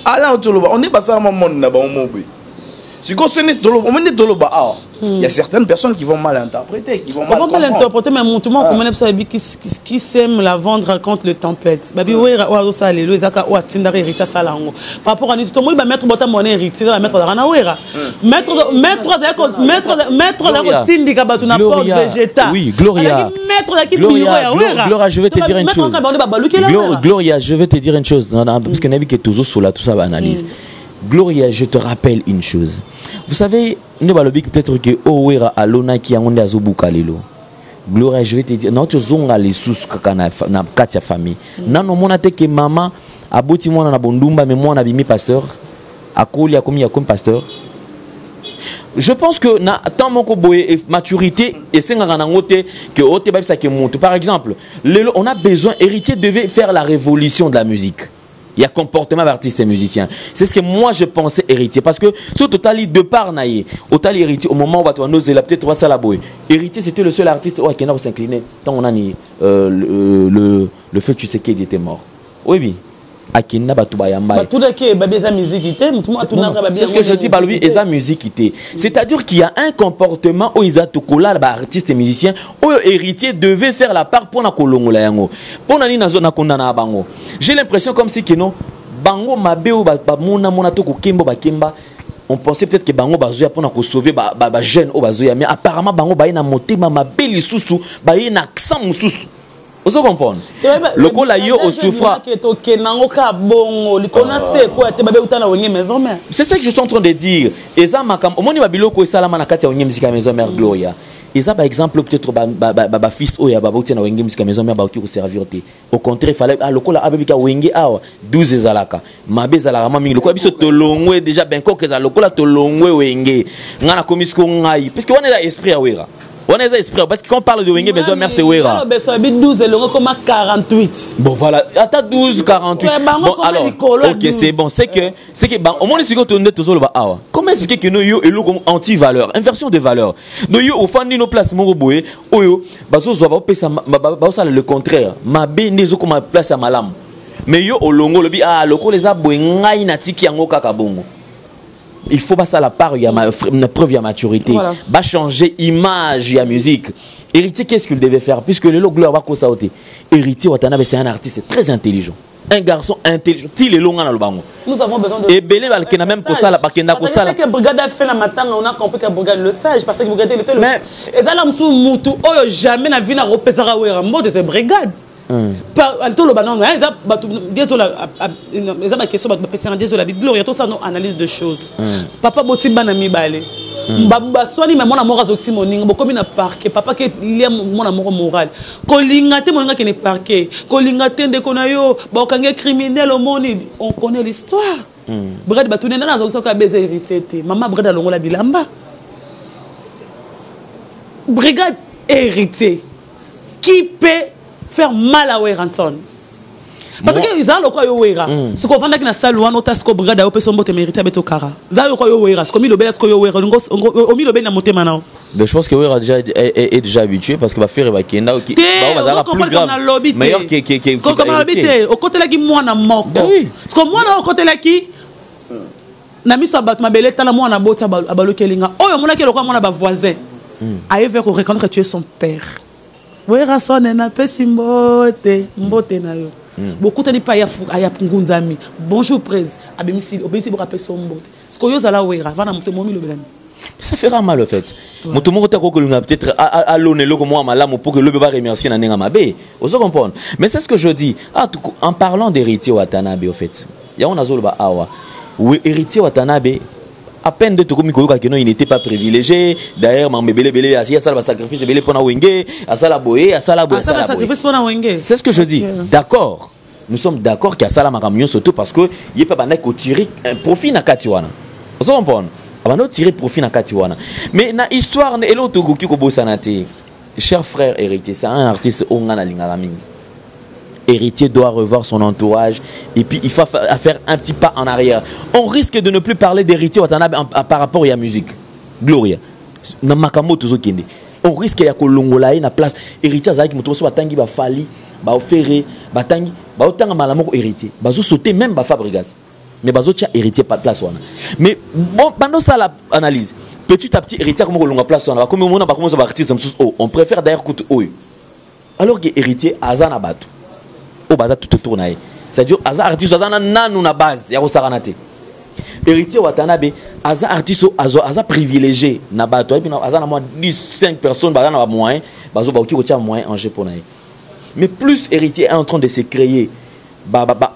D: Alors, on est passé à un moment où si il y a certaines personnes qui vont mal interpréter, qui vont mal comprendre.
C: Mal interpréter, mais mon tout le monde qui sème la vendre contre le tempête. Par rapport à nous, tout le monde va mettre bota monnaie héritier, va mettre la ranawera.
E: Oui, Gloria. Gloria, je vais te dire une chose. Gloria, je vais te dire une chose. Parce que Nabi qui est toujours sous la tout ça analyse. Gloria, je te rappelle une chose. Vous savez, nous allons peut-être que Owera Alona qui a un azobuka lelo. Gloria, je vais te dire, non, tu zonga les sous na katia famille. Non, non, mon ate que maman a boti moi na bondumba, mais moi na bimi pasteur. Akoli a commis comme pasteur. Je pense que na tant mon koboye maturité et c'est que ote ba ça que monte. Par exemple, on a besoin, héritier devait faire la révolution de la musique. Il y a comportement d'artistes et musiciens. C'est ce que moi je pensais héritier. Parce que ce total de par naïe, au total héritier, au moment où on a peut-être trois salaboy. Héritier, c'était le seul artiste qui n'a pas s'incliné. Tant on a le fait tu sais qu'il était mort. Oui, oui. C'est ce que je dis, Balobi, et sa musique. C'est-à-dire qu'il y a un comportement où ils ont tout collé, artistes et musiciens, où héritier devait faire la part pour la Kolongo. J'ai l'impression comme si que non, Bango Mabeo, on pensait peut-être que Bango Bazoya pour sauver les jeunes au Bazoya, mais apparemment Bango Baïna Motema, Mabeli Soussou, Baïna Aksam Soussou. Vous comprenez? Le coup là, au souffra. C'est ça que je suis en train de dire. Et ça, au moment où il y a musique maison mère Gloria. Et ça, par exemple, peut-être fils ou ya baboti na wenge musique maison mère ba ki ko servir te. Au contraire, fallait le coup là abika wenge awa 12 ezalaka. Mabe ezalaka mami le coup biso to longwe déjà ben ko ke za le coup là to longwe wenge. Ngana komisko ngai parce que on est là esprit à wera. On est esprit parce que quand on parle de Wenge maison mère c'est Wera.
C: 12 et le comme 48.
E: Bon voilà, attends 12 48. Bon alors OK, c'est bon, c'est que au moins si on tourne toujours le bas. Comment expliquer que nous yo elo comme anti-valeur, inversion de valeur. Nous yo au fond de nos places mon boye, oyo bazo zo ba pesa ba ça le contraire. Mabe nezo comme place à malam. Mais yo au longo le bi loko les aboy ngai na tiki yango kaka bongo. Il faut pas ça la part, il y a une preuve, il y a maturité. Voilà. Va changer image, il y a musique. Héritier, qu'est-ce qu'il devait faire? Puisque le lot gloire va quoi ça? Héritier Watanabe, c'est un artiste très intelligent. Un garçon intelligent. Nous
C: avons besoin de.
E: Et Belé Valkena même pour ça, la Bakena pour ça.
C: C'est que Brigade a fait la matin, on a compris que Brigade le sage, parce que Brigade était le. Mais. Et ça, l'homme sous Moutou, jamais n'a vu la repésara ou un mot de ces brigades. Analyse de choses. Papa Botimba na mibale. Mbamba swani mais mon amour azoxy moninga bokomi na parquet papa ke lia mon amour moral. Kolinga te moninga ke ne parquet. Kolinga te ndeko na yo bokange criminel au monde on connaît l'histoire. Brad batune na azoxy ka baiser hérité. Maman Brad alongola bilamba. Brigade hérité. Qui peut faire mal à Weranson? Parce que ils ont le quoi yo wera. Ce qu'on vend na salle wana otasko brigade au peso mbote mérite beto kara. Za le quoi yo wera, ce comme il obéit ce que yo wera, o mi lobé na motema na.
E: Mais je pense que wera déjà est déjà habitué parce que va faire va kenda qui va va plus grave. Meilleur que
C: comme l'habité au côté là qui moi na moko. Ce que moi na au côté là qui na mi so bat mabele tala moi na bota abalokelinga. Oyo mona ke le quoi moi na ba voisin. Aye veut reconnaître que tu es son père. Wera sonne na pesi mbote na yo. Beaucoup de pas ya pungunzami. Bonjour presse. Abemisi obesi pour rappeler son mbote. Ce que yo zala wera va na moto momi le blan.
E: Ça fera mal au fait. Moto moko ta ko peut-être à l'onner le comme moi malamu pour que le bébé remercier na nenga mabe. Vous comprenez? Mais c'est ce que je dis. En parlant d'héritier Watanabe au fait. Ya on azolo ba awa. Oui, héritier Watanabe à peine de tout comme il n'était pas privilégié. D'ailleurs, sacrifice c'est ce que je dis. D'accord. Nous sommes d'accord qu'il y a ça la surtout parce que il n'y a pas de tirer un profit na Katiwana. Vous comprenez? On va tirer profit na Katiwana. Mais na histoire et l'autre qui ko sanate. Cher frère héritier, c'est un artiste ongana lingalaming. Héritier doit revoir son entourage et puis il faut faire un petit pas en arrière. On risque de ne plus parler d'héritier Watanabe par rapport à la musique. Gloria. au risque ya kolongola na place héritier azaki moto so batangi ba fali ba oféré batangi ba otanga malamoko héritier bazo sauter même ba Fabregas mais bazo tia héritier pas place wana mais bon pendant ça la analyse petit à petit héritier comme kolonga place wana ba comme on ba commence ba artiste on préfère d'ailleurs coûte oyo alors que héritier azana bato o baza tout autour nae c'est-à-dire aza artiste azana nanu na base ya ko saranate héritier watanabe aza artiste aza privilégié na bato et puis aza na moins 15 personnes baza na moyen bazo ba oki ko moyen en jeu pour nae mais plus héritier est en train de se créer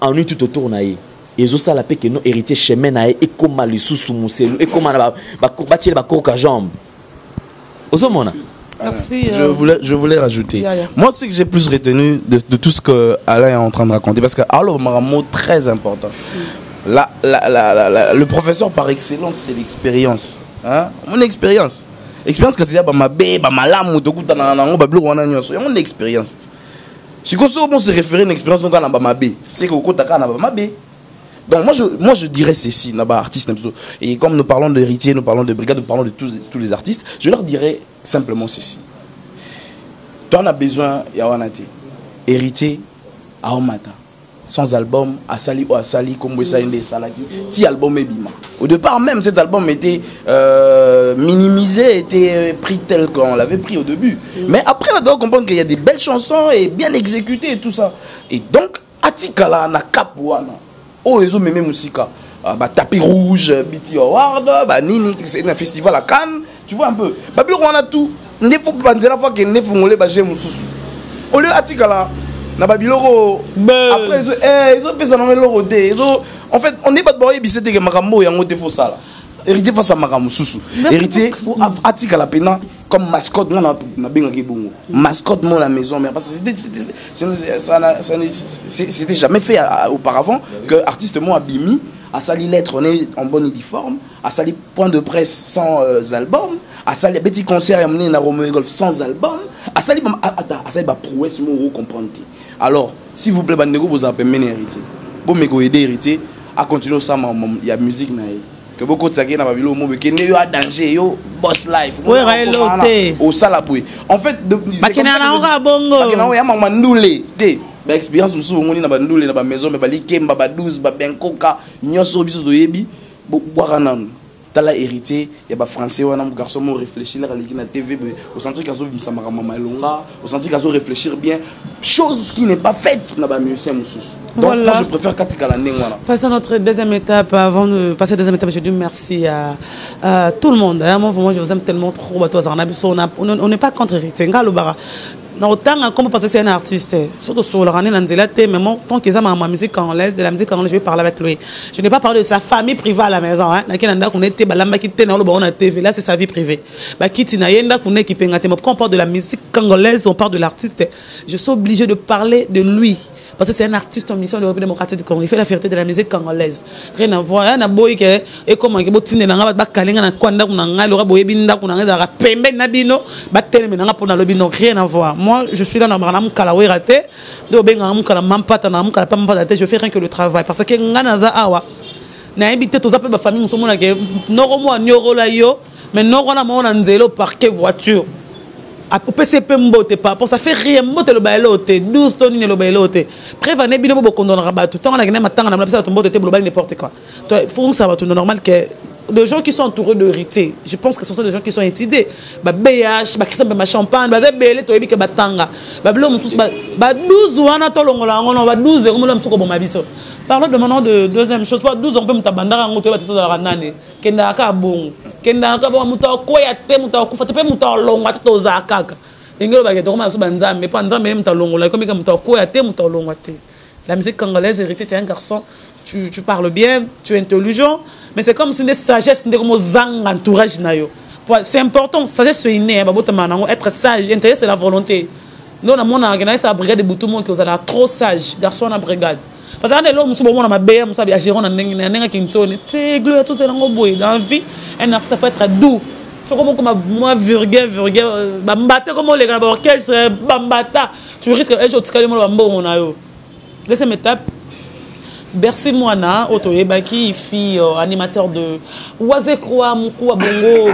E: en lui tout autour nae et ça la paix que nos héritiers chemin nae et comme le sous muselu et comme ba courbatir ba courka jambe osomona.
C: Merci.
D: Je voulais rajouter. Moi, ce que j'ai plus retenu de tout ce que Alain est en train de raconter, parce que alors, un mot très important. Le professeur par excellence, c'est l'expérience. Hein? Mon expérience. Expérience que c'est ma bé, ma lame, mon expérience. Si on se référer à une expérience, donc ma bé, c'est que ma bé. Donc moi je dirais ceci, artiste, et comme nous parlons d'héritiers, nous parlons de brigade, nous parlons de tous les artistes, je leur dirais simplement ceci. Toi on a besoin, yawanate, héritier, à Omata, sans album, à Sali ou à Sali, comme ça inde Salaki, ti album est bima. Au départ même cet album était minimisé, était pris tel qu'on l'avait pris au début. Mais après on doit comprendre qu'il y a des belles chansons et bien exécutées et tout ça. Et donc Atikala na Kapouana. Oh, ils ont même musica. Tapis rouge, BT Award, Nini, c'est un festival à Cannes. Tu vois un peu. On a tout. Il ne faut pas dire la fois qu'il ne faut pas faire Moussou. Au lieu d'Atikala, na Babiloro. Après, ils ont fait ça dans le rodé. En fait, on n'est pas de boyer, c'était que Marambo et un autre faux ça. Héritier face à Maramou Soussou. Héritier, pour Atikala Pena, comme mascotte, on a mascotte, mon la maison. Mais parce que c'était jamais fait auparavant que artiste mon abimi, à sali lettre, on est en bonne uniforme, à sali point de presse sans album, à sali petit concert et amené na Romeo Golf sans album, à sali prouesse, mon comprendre. Alors, s'il vous plaît, vous appelez mes héritiers. Pour m'aider héritier, à continuer ça, il y a musique. Que beaucoup de sagés n'avaient pas vu le mot, mais qu'il y a danger, yo, boss life.
C: Oui, réalité.
D: Au salaboué. En fait, expérience musu ngoni na bandule na ba maison me bali kemba ba 12 ba benkoka nyoso biso do yebi bo bwaranam tala héritier ya ba français wana mon garçon mo réfléchir la liki na TV au senti kazo bisamaka mama longa au senti kazo réfléchir bien chose qui n'est pas faite na ba musicien musu. Donc voilà. Moi je préfère katikala ndengwana.
C: Passons à notre deuxième étape. Avant de passer à la deuxième étape, je dis merci à tout le monde. Moi je vous aime tellement trop. On n'est pas contre héritier. Ngalobara. Comme parce que c'est un artiste, surtout sur le Rané Nanzelate, mais moi, tant qu'ils aiment ma musique congolaise, de la musique congolaise, je vais parler avec lui. Je n'ai pas parlé de sa famille privée à la maison. Là, c'est sa vie privée. Quand on parle de la musique congolaise, on parle de l'artiste. Je suis obligé de parler de lui. Parce que c'est un artiste en mission de la République démocratique du Congo. Il fait la fierté de la musique congolaise. Rien à voir. Il y a un boy qui est comme un botin de l'anga, rien à voir. Moi, je suis là dans le Kalawe raté. Je fais rien que le travail. Parce que Nganaza Awa, n'a habité tous appels de famille, nous sommes là, Noromo, Nyoro, mais Noromo, Nanzelo, parquet voiture. PCP mbote pas pour ça fait rien mbote le bailote 12 tonnes le bailote prévenez bino beaucoup dans rabat tout temps on a gagné matin on a ça mbote te global n'importe quoi toi faut ça va tout normal que des gens qui sont entourés de héritiers je pense que ce sont des gens qui sont étudiés ba BH ba Christian ba champagne ba zebele to ebike batanga ba blo mususu ba 12 wana to longola ngono ba 12 comme le musuko bomba biso. Parlons de maintenant de deuxième chose pas 12 on peut mutabandara ngoto ba tso za nane kenda ka bon kenda ka bon muta ko ya te muta ko fate pe muta longa to za kaka ingelo ba ke to ma so banza mais pas nzambe muta longola comme que muta ko ya te muta longa te. La musique congolaise hérité tu es un garçon tu parles bien tu es intelligent mais c'est comme si une sagesse de comme zang entourage nayo c'est important sagesse innée ba botama nango être sage intérêt c'est la volonté nous na mona ngena sa brigade de Boutoumon qui vous allez trop sage garçon na brigade parce que l'homme musu bomona mabeya musa bi agiron na nenga kinsoni te gloire tout c'est nango boy dans vie un artiste faut être doux c'est comme moi vulgaire bambata comme les gars orchestre bambata tu risques un jour de caler mon bambo on a yo deuxième étape Bercy Moana, Otoyebaki, fille animateur de Oazekroa, Moukou, Bongo,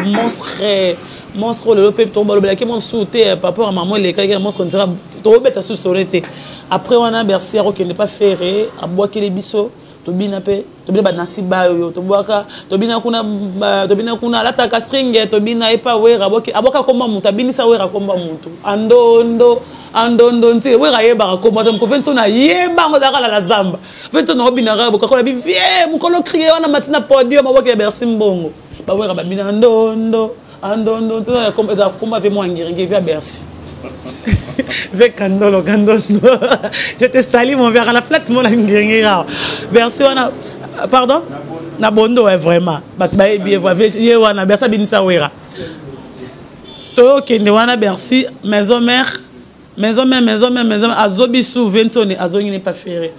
C: monstre, le peuple, Tobalobelaki, mon sauté, papa, maman, les cas, monstre, on dira, Tobeta sous soleté. Après, on a Bercy, qui n'est pas ferré, à boire les bisous. Tobina pe tobina nasiba yo toboaka tobina kuna la taka string tobina epa wera aboka komba mutu abinisa wera komba mutu andondo nti wera yeba komba tam ko vento na yeba ngo daka la zamba vento na obina ra boka kola bi vie mukolo crier wana matina podium aboka Bercy mbongo ba wera ba bina andondo nti na komba ve mo ngiri via Bercy. Avec Kandolo. Je te salue mon verre à la flaque, mon angéra. Bercy, pardon? Nabondo, vraiment. Bercy, Binisa Wera. Toi, Kendewana, Bercy, maison mère, Azobisu, Ventone, Azoni n'est pas ferré.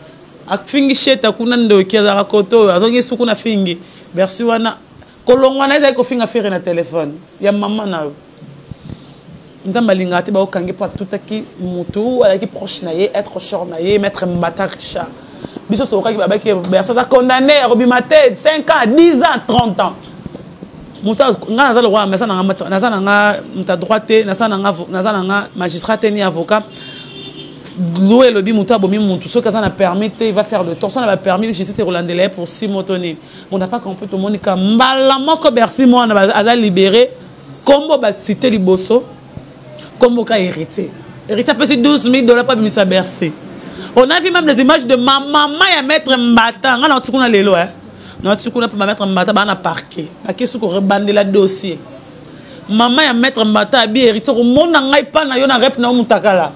C: Akfingi Chet, Akunando, Kiazara Koto, Azoni Sukuna Fingi. Bercy, Wana, Kolongwana, il y a un ferré na téléphone. Il y a maman. Nzamba lingati ba okangi pa tutaki mutu ala ki proche na ye être short na ye mettre mbata richa biso so okaki ba ki Bercy za condamné robimate 5 ans 10 ans 30 ans muta nga na le roi mais ça na nga muta droite na nga magistrat ni avocat louer le bi muta bomi mutu so kaza na permis il va faire le temps ça n'a pas permis de justice hollandais pour 6 motoni on n'a pas compris tout le monde ka mbala moko Bercy mo na aza libéré combo ba cité liboso. Comme au cas hérité. Hérité a payé $12,000 pour venir à Bercy. On a vu même les images de ma maman à mettre un bâton. On a tout qu'on a les lois. On a tout qu'on a pour mettre un bâton dans le parquet. À qui est-ce qu'on rebande le dossier? Maman à mettre un bâton à bien hérité. Au monde n'a pas na yon a rep na mutakala.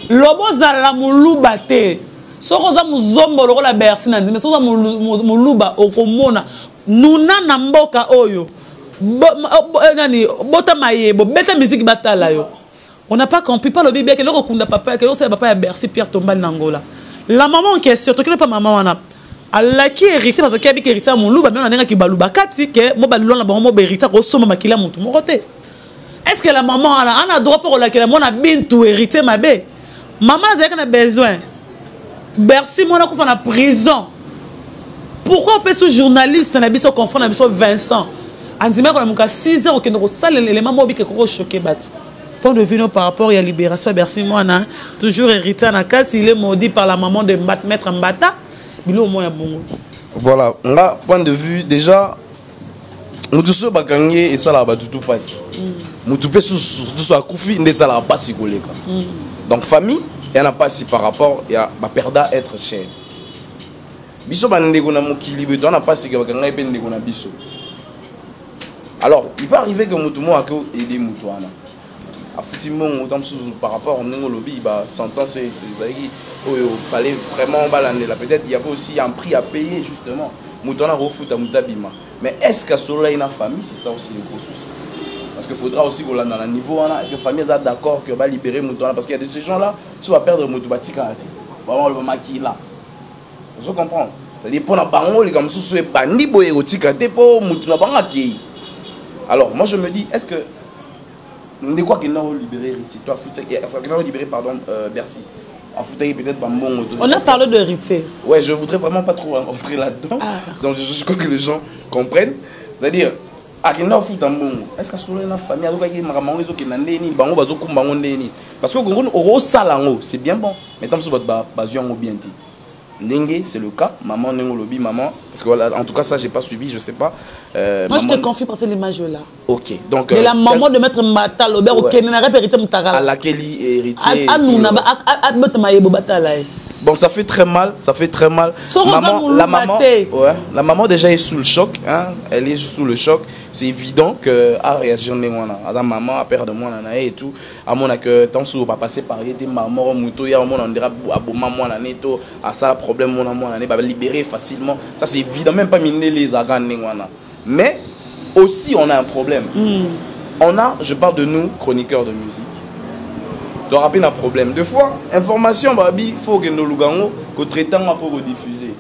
C: Lobo zala muluba te. Sokoza muzombo loko la Bercy nandi. Mais sokoza muluba okomona. Nuna namboka oyo. Bota mayebo. Beta musique batala yo. On n'a pas compris, pas le bébé, que l'on a papa, que l'on sait papa à Bercy, Pierre Tombal Nangola. La maman en question, tu ne pas maman, elle qui hérité parce qu'elle a hérité à mon loup, mais on a qui balouba kati, que moi balou la maman hérité au sommet makila mon tout mon côté. Est-ce que la maman a droit pour laquelle moi a bien tout hérité ma bé? Maman a besoin. Bercy, moi on a la prison. Pourquoi on peut ce journaliste, on a besoin confondre, on a besoin Vincent. On dit même qu'on a 6 ans, qu'on a salle les mamans qui sont choqués battu. Point de vue par rapport à la libération, Bercy Moana, toujours hérité à la casse, il est maudit par la maman de Maître Mbata.
D: Voilà, là, point de vue, déjà, nous tous sommes gagné et ça là, tout passe. Nous tous sommes koufi, et ça là, pas si collé. Donc, famille, il n'y en a pas si par rapport à ma perda être cher. Biso banende kona mokili on n'a pas si gagné et bende kona biso. Alors, il peut arriver que Moutoumou a aidé Moutouana. Par rapport au lobby, sentence, il fallait vraiment balander là. Peut-être il y avait aussi un prix à payer justement. Moutona refout à Moutabima. Mais est-ce qu'à cela il y a une famille? C'est ça aussi le gros souci. Parce qu'il faudra aussi qu'on l'a dans le niveau. Est-ce que la famille est d'accord qu'on va libérer Moutona? Parce qu'il y a de ces gens-là, si on va perdre Moutoubatika, vraiment le maquis là. Vous comprenez? C'est-à-dire pour la bango, les comme sous pas ni boérotika, pour Moutona banaki. Alors moi je me dis, est-ce que de quoi qu'il n'a libéré Héritier? Toi, qu'il n'a libéré, pardon, Bercy. En fauteuil, peut-être pas bon.
C: On a parlé de Héritier.
D: Ouais, je voudrais vraiment pas trop rentrer là-dedans. Donc, je crois que les gens comprennent. C'est-à-dire, à qu'il n'a foutu un bon. Est-ce que sur la famille, il y a maman qui n'a ni bango, bazo kumbango ni. Parce que au salango, c'est bien bon. Mais tant que c'est votre basion au bien dit. Nengue, c'est le cas. Maman, nengo lobby, maman. Parce que voilà, en tout cas, ça, j'ai pas suivi, je sais pas.
C: Moi, je te confie pour cette image-là.
D: Ok, donc.
C: De la maman de mettre Mbata, l'obert au Kenya, n'a pas hérité Mtara.
D: À laquelle il est héritier. Bon, ça fait très mal, ça fait très mal. La maman déjà est sous le choc, hein? Elle est sous le choc. C'est évident que à réagir la maman a peur de moi et tout. À mon que tant que pas passer par était maman mouto ya mon on dira maman la neto à ça problème mon va libérer facilement. Ça c'est évident, même pas miner les agans mais aussi on a un problème. On a, je parle de nous chroniqueurs de musique. De rappeler un problème. Deux fois, information, il faut que nous lugango, que traitant pour diffuser.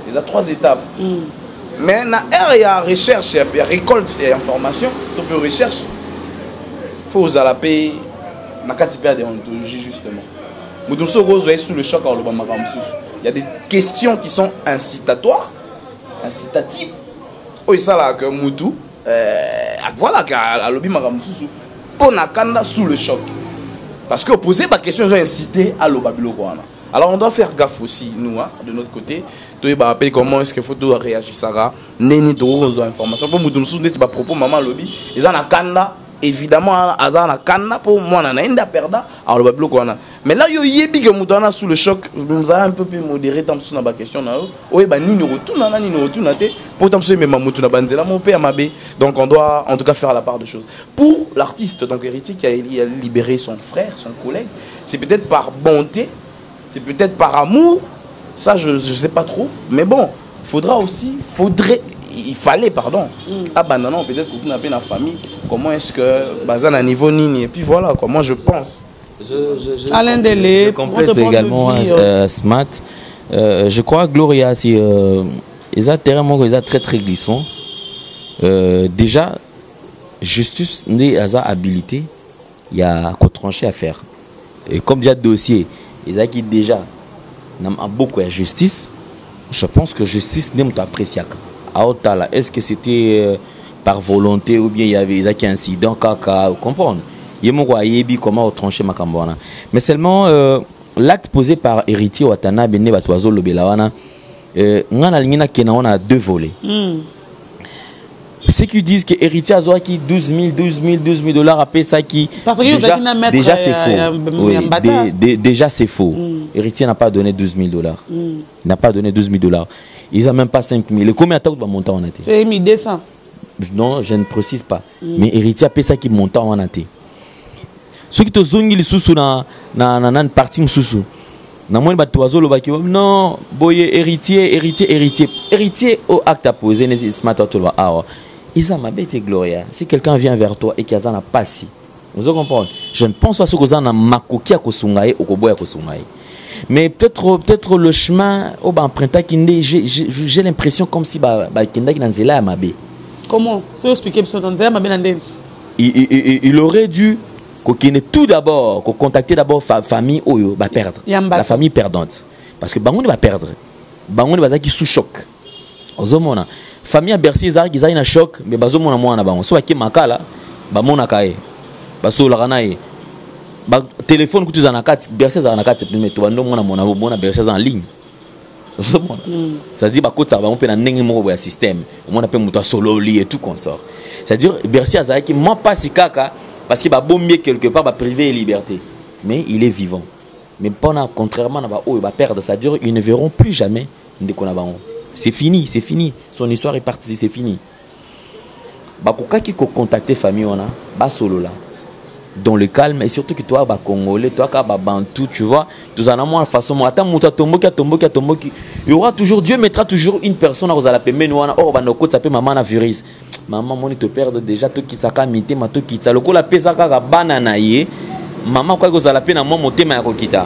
D: Il y a 3 étapes. Mais il y a recherche, il y a récolte d'informations, donc il recherche. Il faut aux alapés, il y a des déontologie justement. Nous sommes sous le choc à l'Obama. il y a des questions qui sont incitatives. Oh, ça là, que Moutou, voilà, qu'à l'objet Maramousou, on a Kanda sous le choc. Parce que poser ma question, ils ont incité à l'Obabilo. Alors on doit faire gaffe aussi, nous, hein, de notre côté. Tu vas rappeler comment est-ce qu'il faut réagir, Sarah. Neni, tu as information. Pour Moutou, tu as propos, maman, lobby. Ils ont un Kanda. Évidemment, Azar na kanda pour moi na inda perda alors le bablo quoi. Mais là yo yebi que mutana sous le choc, nous a un peu plus modéré tant sur la question na o ba ni retourne te pour tant sur même mutuna banzela mon père mabé. Donc on doit en tout cas faire la part de choses. Pour l'artiste donc héritier qui a libéré son frère, son collègue, c'est peut-être par bonté, c'est peut-être par amour, ça je sais pas trop, mais bon, il fallait, pardon, abandonner peut-être qu'on a la famille. Comment est-ce que Bazan à niveau Nini? Et puis voilà, quoi, moi je pense.
C: Alain Delé,
E: je complète également Smart. Je crois que Gloria, c'est ils ont très très glissant. Déjà, justice n'est pas habilité, il y a qu'à trancher à faire. Et comme il y a dossier, ils ont qui déjà n'ont beaucoup de justice. Je pense que justice n'est pas appréciée. Est-ce que c'était par volonté ou bien il y avait des incidents comprendre comment trancher ma cambona. Mais seulement l'acte posé par héritier Watana Bene Batoizo Lobelawana on a deux volets. Ceux qui disent que héritier a qui 12 000 dollars à payer ça qui déjà c'est faux. Oui, déjà c'est faux. Héritier n'a pas donné 12 000 dollars. N'a pas donné 12 000 dollars. Ils n'ont même pas 5 000. Combien de temps va monter en été?
C: C'est 1200.
E: Non, je ne précise pas. Mais héritier a payé ça qui monte en été. Ceux qui te zongent les sous dans une partie sous. Non, boye héritier. Héritier au acte à poser, Isa ma bête Gloria. Si quelqu'un vient vers toi et qu'il y a un passé, vous comprenez? Je ne pense pas que vous avez un makoki à kosungaye ou koboya kosungaye. Mais peut-être le chemin au emprunté j'ai l'impression comme si
C: comment c'est expliqué
E: il aurait dû tout d'abord contacter d'abord famille oyo va perdre la famille perdante parce que bango va perdre bango va qui sous choc ozomona famille à Bercy qui za ina choc mais bazomona mwana bango so ki makala ba mona kae baso la kanaye ba téléphone que tu en as 4 Bercy en a 4 mais tu vas non mona Bercy en ligne ça dit ba côté ça va on peut na ndenge moko ya système on appelle muto solo li et tout consort c'est à dire Bercy a qui moi pas si kaka parce qu'il va bomber quelque part va priver liberté mais il est vivant mais pendant contrairement à il va perdre c'est à dire ils ne verront plus jamais ndeko na bango c'est fini son histoire est partie c'est fini ba koka qui contacter famille on a ba solo là dans le calme et surtout que toi ba congolais toi ka ba bantou tu vois tous en amont façon moi attends muta tomboki il y aura toujours Dieu mettra toujours une personne à la pembe wana or ba noko tsape maman na virus maman moni te perdre déjà to ki saka mité ma to ki tsa lokola pesa kaka banana ye maman kwa ko za la pena moi motema ya kokita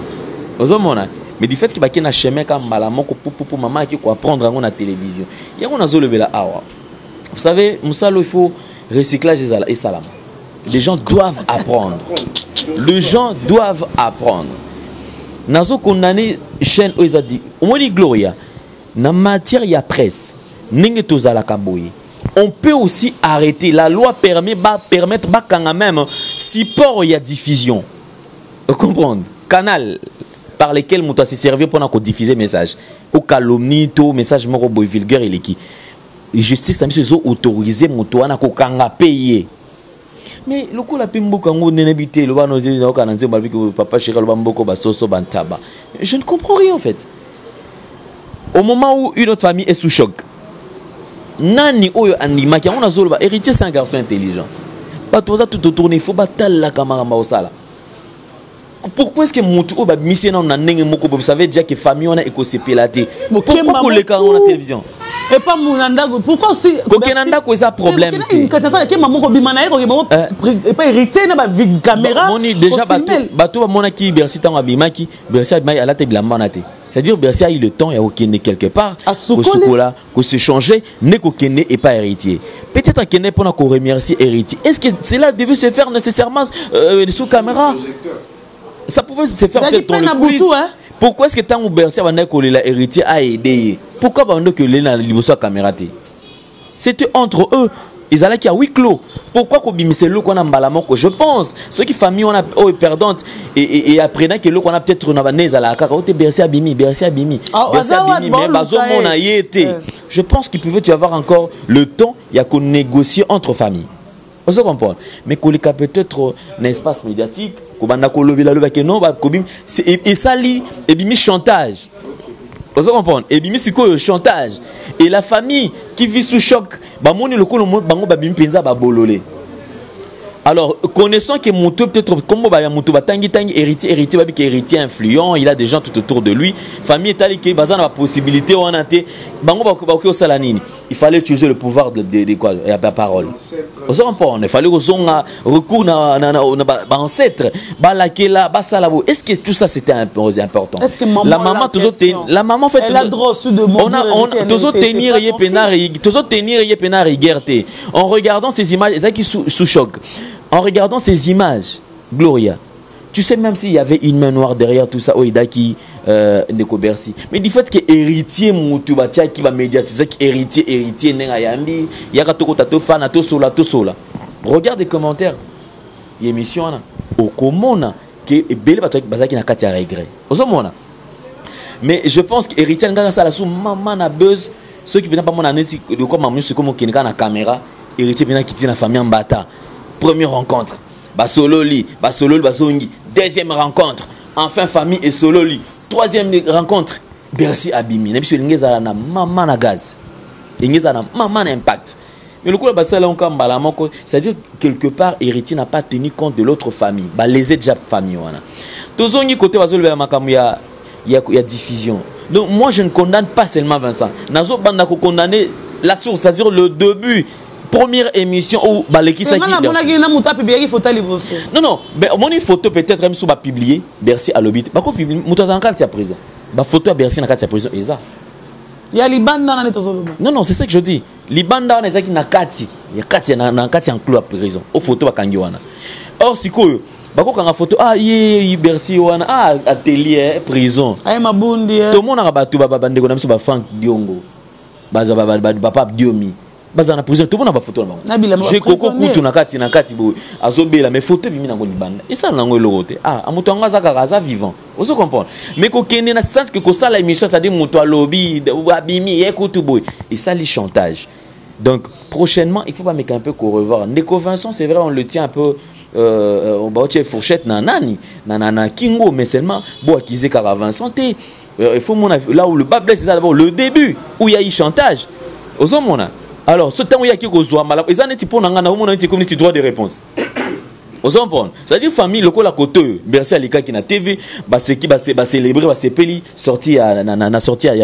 E: ozomona mais du fait que ba kena chemin ka mbala moko pour maman qui ko apprendre en la télévision yango nazo lebela awa vous savez musalo il faut recyclage et salam. Les gens doivent apprendre. Les gens doivent apprendre. Nazo condamné chaîne Oizadi. On dit Gloria. Na matière il y a presse. Ninge tozala kaboye. On peut aussi arrêter. La loi permettre quand même support il y a diffusion. Vous comprenez? Canal par lesquels on doit se servir pour diffuser message. Au calomnie, tout message moro boy vulgaire et qui. Justice ça me autorisé moto na ko kanga payer. Mais le coup la pimbo kango nenebité le bano dit na kananze babi que papa chéri le bamboko basoso bantaba. Je ne comprends rien en fait. Au moment où une autre famille est sous choc. Nani oyo anima ki on a zolo ba héritier c'est un garçon intelligent. Ba toza tout tourner il faut batal la camara maosala. Pourquoi est-ce que Moutou ba misé na ndenge moko vous savez déjà que famille on a écosépélaté. Pourquoi pour les cas on a télévision?
C: Et pas Mounanda, pourquoi aussi
E: Kokenanda ko ça problème
C: que maman ko bimana et pas hérité na ba caméra
E: moni déjà bato ba mona ki Bercy tango bimaki Bercy a la table manate c'est-à-dire Bercy a eu le temps ya okene quelque part ko sukola ko se changer ne ko kene et pas héritier peut-être kene pour na ko remercier héritier est-ce que cela devait se faire nécessairement sous caméra ça pouvait se faire peut-être dans le coulisses Pourquoi est-ce que tant que Bercy a héritier a aidé? Pourquoi pendant que les liboso caméra? C'était entre eux. Ils allaient qui a huis clos. Pourquoi qu'on bimise l'eau qu'on a mbalamoko? Je pense. Ceux qui famille on a perdante et apprenant que l'eau qu'on a peut-être on a banné à la carte. Oh, Bercy abimi, Bercy abimi, Bercy abimi. Mais bazo mon a y été. Je pense qu'il pouvait y avoir encore le temps. Il y a qu'on négocier entre familles. On se comprend. Mais qu'on les peut-être un espace médiatique. Qu'on a colobi la loi que non, et ça lit et bimi chantage. Vous comprenez? Et bien, c'est quoi le chantage? Et la famille qui vit sous choc, alors, connaissant que Moutou peut-être comme Moutou héritier influent, il a des gens tout autour de lui. Famille est allée qui a la possibilité on a été il fallait utiliser le pouvoir de quoi la parole. Vous comprenez? Il fallait recours à ancêtre. Est-ce que tout ça c'était important? La maman toujours la maman fait
C: elle a droit aussi de
E: on toujours tenir en regardant ces images qui sous choc. En regardant ces images, Gloria, tu sais même s'il y avait une main noire derrière tout ça, Oidaki, Ndeko Bercy. Mais du fait que héritier Moutubatia qui va médiatiser, que héritier Nengayambi, Yakatoko Tato Fana, Tosola. Regarde les commentaires. Il y a émission là. Au Komona, qui est belle parce que Bazaki n'a qu'à tirer regret. Osomona. Mais je pense que héritier Nganga Salasou, maman na buzz, ceux qui viennent pas mon année, de quoi maman c'est comme Kenka na caméra, héritier vient quitter la famille en bata. Première rencontre, Basololi, Basongi. Deuxième rencontre, enfin famille et Sololi. Troisième rencontre, Bercy Abimi. N'est-ce pas na maman na gaz, na maman impact. Mais le coup là, c'est-à-dire quelque part, héritier n'a pas tenu compte de l'autre famille. Les déjà famille wana. Tozongi côté Basolo makamu il y a diffusion. Donc moi je ne condamne pas seulement Vincent. Nazo banda ko condamner la source, c'est-à-dire le début. Première émission où Baleki Saki non, mon photo peut-être même sous publié Bercy à l'obit. Bako publié Moutazan quand c'est à présent. Ba photo à Bercy na quand c'est à présent eza.
C: Il y a Libanda na netozolo.
E: Non, c'est ça que je dis. Libanda na ezaki na kati. Ya kati na kati en clou à prison. Au photo ba kangi wana. Or sikoyo bako kanga photo Bercy wana atelier prison.
C: Ay mabundi.
E: Tout le monde a battu baba ndeko na biso ba Frank Diongo. Baza papa Diomi. Bazana prison tout le monde a photo là. J'ai coco kutu na kati boy azobela mais photo bimi nango libanda. Et ça nango lokote. Amuto anga za vivant. Vous comprenez? Mais ko kende na sens que ko ça la émission ça dit muto lobby abimi écoute boy. Et ça les chantage. Donc prochainement, il faut pas mettre un peu qu'on revoir. Ndeko Vincent, c'est vrai on le tient un peu on va tirer fourchette nanani nanana kingo mais seulement bon acquisé car Vincent il faut là où le bas blesse c'est d'abord le début où il y a eu chantage. Ozomona. Alors, ce temps où il y a qui cause mal, ils ont été pour nous comme des droits de réponse. Vous comprenez? C'est-à-dire famille le la côté Bercy à l'écart qui na TV, qui va célébrer, va se peli sorti à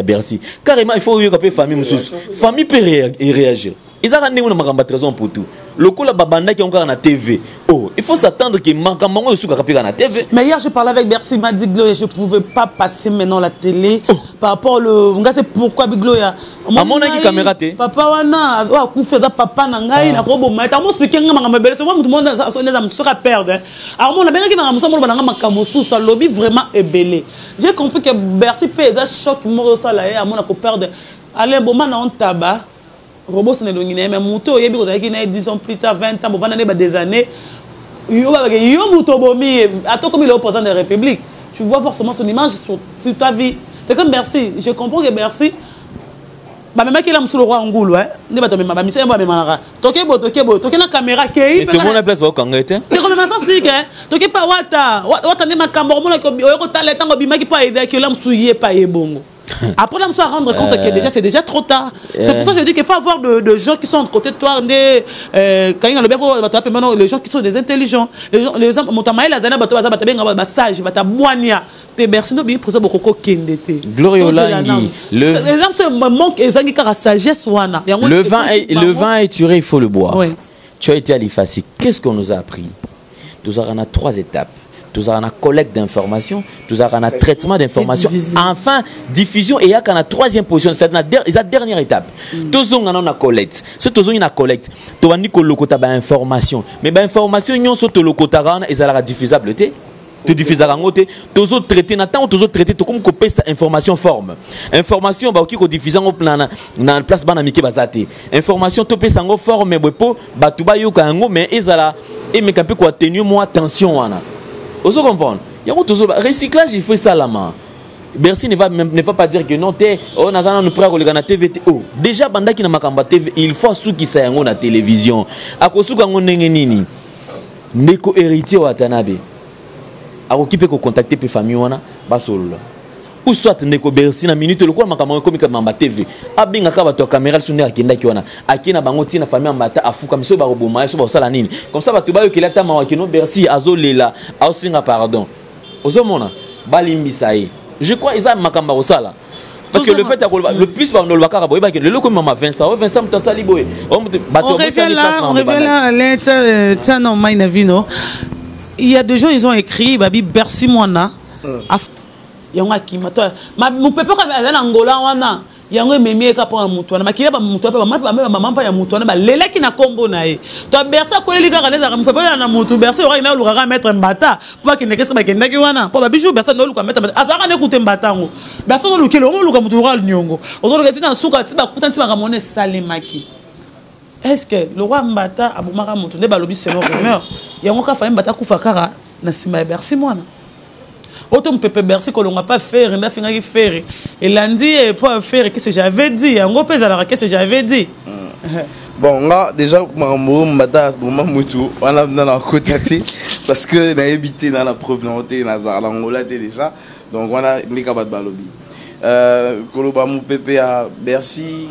E: Bercy. Carrément, il faut que famille famille peut réagir. Ils ont ramené une raison pour tout. Le coup la babanda qui est encore na TV. Oh, il faut s'attendre que manquement est sous na TV.
C: Mais hier je parlais avec Bercy, il m'a dit Gloria, je pouvais pas passer maintenant la télé par rapport c'est pourquoi Gloria.
E: À mon avis caméra té.
C: Papa wana, wa kufeza papa na ngai na robo mata. Moi expliquer ngama ngama c'est moi tout le monde ça perdre. Alors mon abenge qui na musa mo bana makamo sous ça lobby vraiment ébélé. J'ai compris que Bercy pesa choc mo ça là à mon ko perdre. Allez bon na on tabac. Robot c'est mais Mouto yebi ko zaki na 10 ans plus tard 20 ans bon des années yo Mouto bomi attends comme il est opposant de la République tu vois forcément son image sur ta vie c'est comme Bercy je comprends que Bercy ba même qu'il a sur le roi Ngulu ne ba to même ba mise ba même toke na caméra kei
E: tout le monde a place au Kangete
C: c'est comme ça se dit que toke pas wata ne makambo mo ko talent ngo bimaki pas aider que l'homme souillé pas ebongo. Après, on doit rendre compte que déjà c'est déjà trop tard. C'est pour ça que je dis qu'il faut avoir de gens qui sont de côté de toi. Quand il y a les gens qui sont des intelligents. Les gens,
E: le vin est tiré, il faut le boire. Oui. Tu as été à l'IFACI. Qu'est-ce qu'on nous a appris? Nous avons 3 étapes. Nous avons une collecte d'informations, nous avons un traitement d'informations, enfin diffusion et il y a une 3e position, c'est la dernière étape. Tous on a une collecte. Si tous on a une collecte, tu vas dire que le quota information, mais l'information nous sur le quota et ça la diffusable. te diffuser en côté tous autres traités n'attend tous autres traités tout comme couper sa information forme information ba qui ko diffuser en plan na place bana mike bazate information to pesa ngo forme bopo batuba yo kango mais ezala et me kapé ko tenir moi attention wana oso comprendre yako toujours recyclage il faut ça la main. Bercy ne va pas dire que non, on a nous prêt à TVT. Oh, déjà, banda qui n'a pas TV, il faut ceux qui sont la télévision. À cause de qu'on est nini, neko héritier ou atanabe. À occuper qu'on contacter pe famille wana, basol. Ou soit neko Bercy na minute le quoi makama comme kama TV. Abinga ka bato caméra sur ne akenda ki wana. Akina bango tina famille ambata afuka miso ba roboma so ba sala nini. Comme ça bato ba yo kelata ma kino Bercy azolela, aosinga pardon. Ozomona balimbisaye. Je crois qu'ils ont makamba au sala. Parce que le fait le plus par le bakara boy le loco mama Vincent Mutasa liboy. On
C: revient là l'être non maina vino. Il y a des gens ils ont écrit babi Bercy Mwana. Yanga kima toi mon peuple quand dans Angola wana yango memie ka pour mutu na makila ba mutu ba maman pa ya mutu na ba lele ki na kombo na e to Bercy ko leli ka kaneza ka mpepe na mutu Bercy ora ina luka mettre mbata pour que ne kesa ba kenda ki wana pour ba bijou Bercy no luka mettre azaka ne kutemba batango Bercy no lukelo mo luka mutu ora nyongo ozo luka tina suka tiba kutanti ba kamone salemaki est-ce que le roi mbata abumaka mutu ne ba lobi seno rumeur yango ka fa mbata kufa kara na sima ya Bercy mwana. Autant me peut Bercy qu'on n'a pas fait, on a fait un faire. Et lundi, pour faire, qu'est-ce que j'avais dit? En gros, alors, qu'est-ce que j'avais dit?
D: Bon, là, déjà, on a dans la côté parce que on a évité dans la provenance, dans l'Angola déjà. Donc, on a mis Kabat Balobi. Koloba mou pépé à Bercy,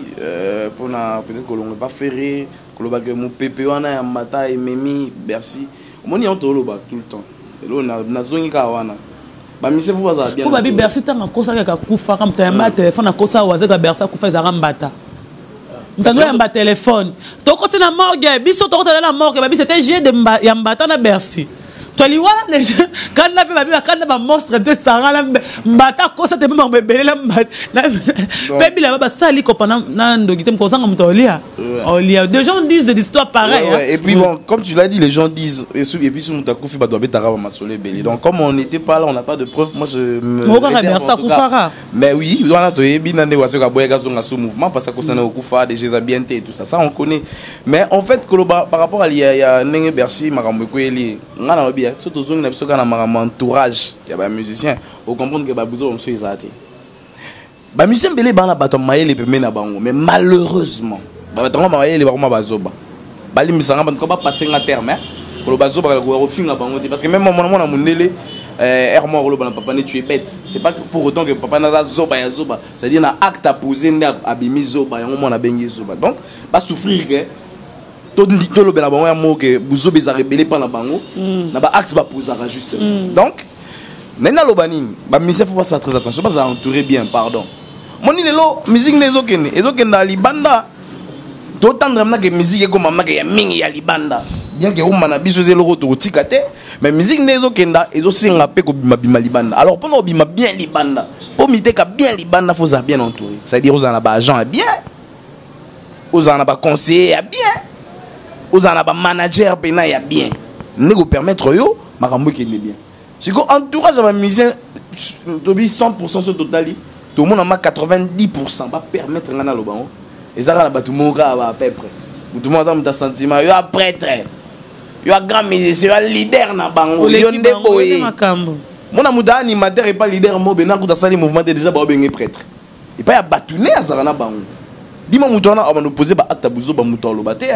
D: pour peut-être que l'on n'a pas ferré. Koloba que mou pépé, on a un matin et Mimi, Bercy. On y a un toloba tout le temps. Et là, on a zone Kawana. Bamise vous va bien.
C: Pour babi Bercy tanga kosa ka kufa comme tamba téléphone na kosa waze ka Bercy kufa za rambata. Mtango ya mba téléphone. To côté na morgue, biso to côté na morgue, babi c'était G de ya mbata na Bercy. To liwa les gens quand na babi quand na monstre de Sarah mbata kosa te mba bebele la mbata. Babi la baba sali ko pendant na ndogite mkosa ngam olia. Olia. Des gens disent des histoires pareilles.
D: Et puis bon, comme tu l'as dit, les gens disent et puis sur Moutakouf ba doit betara masolé belé. Donc comme on n'était pas là, on n'a pas de preuves. Moi je me mais oui, on a to yebi nande waso ka boya gazo ngaso mouvement parce que ça na okufa des Jézabienté et tout ça. Ça on connaît. Mais en fait par rapport à il y a Nenge Bercy makambo ko eli ngana lobi surtout zone na biso kana makambo entourage ya ba musicien. Au comprendre que ba buzo monsieur izati. Ba musicien belé bana bato mayele pe mena bango mais malheureusement batango mayele ba koma bazoba. Bali misanga ban ko ba passer na terme ko lo bazoba ko refinga bango parce que même mon na mundele ermo ko lo bana papa ne tu es bête. C'est pas pour autant que papa na zoba ya zoba, c'est-à-dire na acte à poser na abimi zoba yango mona bengi zoba. Donc ba souffrir que to lo bela bango ya mo que buzobe za rebelle pas na bango na ba acte ba posera juste. Donc maintenant lo banini ba mise faut faire très attention pas à entourer bien pardon. Moni lelo musique nezo kenda libanda to tendre na que musique ko mama ke ya mingi ya libanda bien que on na biso zelo ko to tikate mais musique nezo kenda ezo singa pe ko bima libanda. Alors pour no bima bien libanda pour miteka bien libanda faut ça bien entouré, c'est-à-dire aux en ba agent bien, aux en ba conseiller bien, aux en ba manager pena ya bien ne ko permettre yo makambo ke ne bien. Si ko entourage ba musicien to bi 100% sur totali tout le monde a 90% va permettre ngana lo bango et ça na batu moka ba peu près tout le monde a un sentiment yo a prêtre yo a grand musicien yo leader na bango yo ndeboye mon amuda animateur et pas leader mo bena ko sali mouvement déjà ba bengi prêtre et pas ya batune azara na bango dima mutona on va nous poser ba acte buzo ba mutolo baté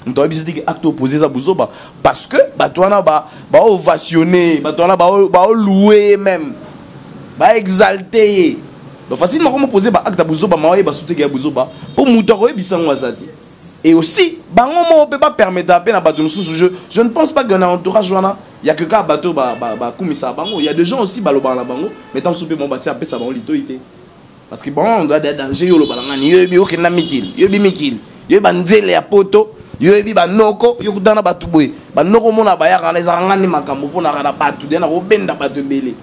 D: on doit visiter que acte opposé za buzo ba parce que batwana ba ovationner batwana ba louer même ba exalter. Donc facilement comment poser ba acte buzoba maoye ba soutenir buzoba pour mutoro e bisango azati. Et aussi bango mo peut pas permettre à peine à bateau je ne pense pas que dans entourage wana il y a que ka bateau ba kumisa bango, il y a des gens aussi baloba na bango mais tant souper mon bâti après ça bango litoité. Parce que bon on doit des dangers yo lo balangani yo bi okena mikil yo bi mikil yo ba nzele ya poto yo bi ba noko yo kutana batu boy ba noko mona ba ya kana ezangani makambo pona kana batu dena ko benda batu belé.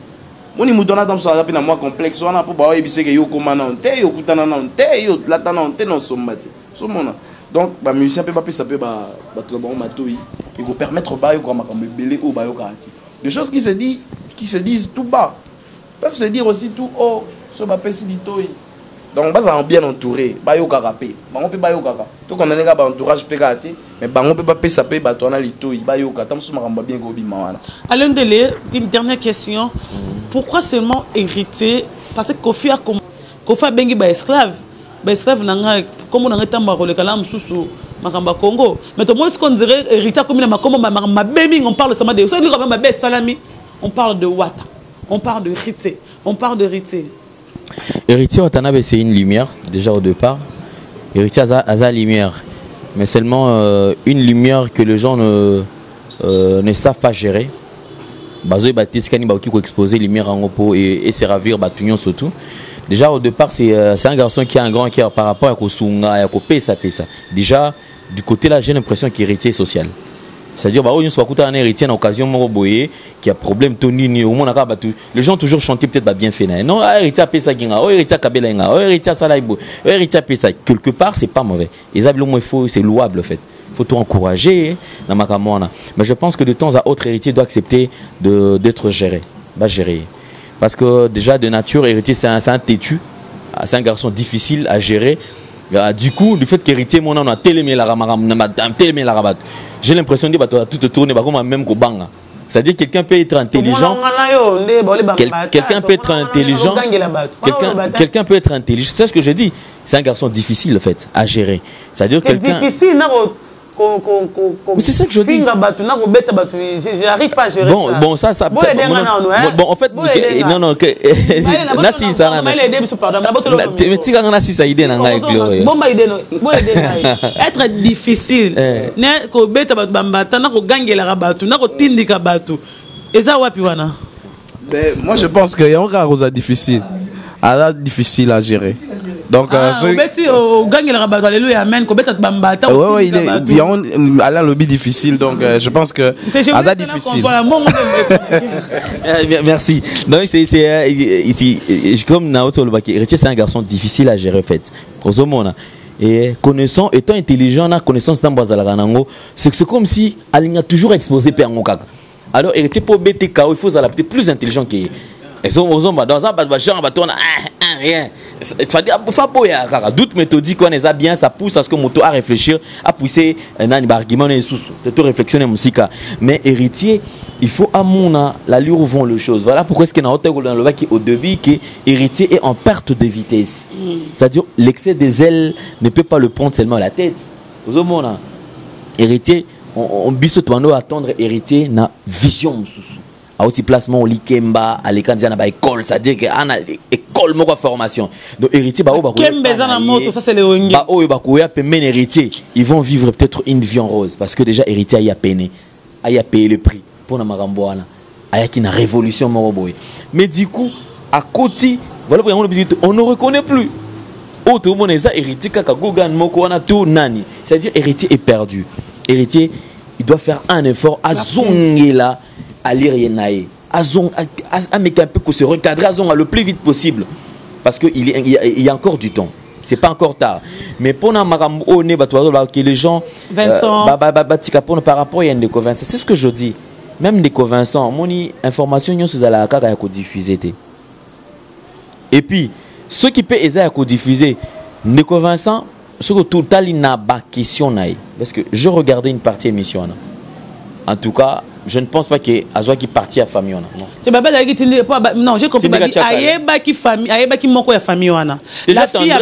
D: Moni mutona tam so rapina moi complexe wana po ba ebise ke yo komana onte yo kutana na onte yo latana onte non sombate so mona donc ba musicien peut pas ça peut ba to ba matoi il vous permettre ba yo ko makambo belé ou ba yo kati des choses qui qui se disent tout bas peuvent se dire aussi tout haut sur ma pesi litoi. Donc bas en bien entouré, bayo karapé. Bango pe bayo kaka. To qu'on a ba entourage pe kati, mais bango pe pas pe sapé ba tona litoi, bayo kata musu makamba bien ko bima wana.
C: Alain Delé, une dernière question. Pourquoi seulement hériter? Parce que Kofi a bengi ba esclave. Ba esclave nanga comme on a tamba ko le kala mususu makamba Congo. Mais tout le monde ce qu'on dirait hériter comme ma baby, on parle seulement de ça quand même ma belle salami. On parle de Wata. On parle de hériter. On parle de hériter.
E: Héritier Watanabe, c'est une lumière, déjà au départ. Héritier Aza lumière. Mais seulement une lumière que les gens ne savent pas gérer. Bazoé Batiskani Baoki exposer lumière en repos et se ravir Batunion surtout. Déjà au départ, c'est un garçon qui a un grand cœur par rapport à Kosunga et à Kopesa. Déjà, du côté là, j'ai l'impression qu'il est héritier social. C'est-à-dire bah on soit coûté un héritier en occasion Moroboye qui a problème Tony au monde les gens ont toujours chanté peut-être bien fait non héritier Pesa Ginga héritier Kabela héritier Salaibo héritier Pesa quelque part c'est pas mauvais et ça il faut c'est louable en fait il faut tout encourager dans ma camona mais je pense que de temps à autre héritier doit accepter d'être géré parce que déjà de nature héritier c'est un têtu c'est un garçon difficile à gérer. Du coup, du fait qu'héritier, mon a télémé la rabat. J'ai l'impression de tout tourner comme même qu'au banga. C'est-à-dire quelqu'un peut être intelligent. Quelqu'un peut être intelligent. Quelqu'un peut être intelligent. C'est ce que je dis. C'est un garçon difficile en fait à gérer. C'est-à-dire quelqu'un. C'est ça que je dis.
C: J'arrive pas à gérer ça.
E: Bon, ça. Bon, en fait, non. Nasi ça. Mais tu as nasi ça idée nanga éclairé.
C: Être difficile. Ne ko beta bambata na ko gangela rabatu na ko tindika batu. Eza wapi wana?
D: Moi je pense qu'il y a encore chose difficile. Difficile à gérer. Donc,
C: alléluia, amen.
D: Oui, il y a un lobby difficile, donc je pense que c'est difficile.
E: Merci. Donc, c'est ici, comme Naoto Lobaki, c'est un garçon difficile à gérer, en fait. Et connaissant, étant intelligent, connaissance dans Bazalango, c'est comme si elle a toujours exposé Pérangokak. Alors, héritier pour BTK, il faut être plus intelligent que. Et dans un rien. Il faut pas doute méthodique on est bien ça pousse à ce que moto à réfléchir à pousser un argument et sous de réflexionner musique mais héritier il faut à mon l'allure où vont les choses voilà pourquoi est-ce qu'il y a dans le qui au début que héritier est en perte de vitesse c'est-à-dire l'excès des ailes ne peut pas le prendre seulement à la tête au monde héritier on biso to attendre héritier na vision sous à aussi placement au likemba à l'écran à école c'est-à-dire que ana école moko formation donc héritier ba
C: ça c'est le wenge
E: ba o ba ko ya pemene héritier ils vont vivre peut-être une vie en rose parce que déjà héritier a peiné a payé le prix pour na makambo wana aya ki na révolution moko boy mais du coup à côté voilà pour on ne reconnaît plus autre monde ça héritier kaka gogan moko wana tout nani c'est-à-dire héritier est perdu héritier il doit faire un effort à zongela à lire Yenaï, à mettre un peu se recadrer le plus vite possible parce qu'il y a encore du temps, c'est pas encore tard. Mais pour que les gens par rapport à Ndeko Vincent, c'est ce que je dis. Même Ndeko Vincent, mon information nous à la caca diffuser. Et puis ceux qui peuvent aider à diffuser Ndeko Vincent, ce que tout le n'a pas question parce que je regardais une partie émission. En tout cas, je ne pense pas que Azwa qui partit à famille
C: non j'ai compris ayeba qui famille ayeba qui moko ya famille wana la fille a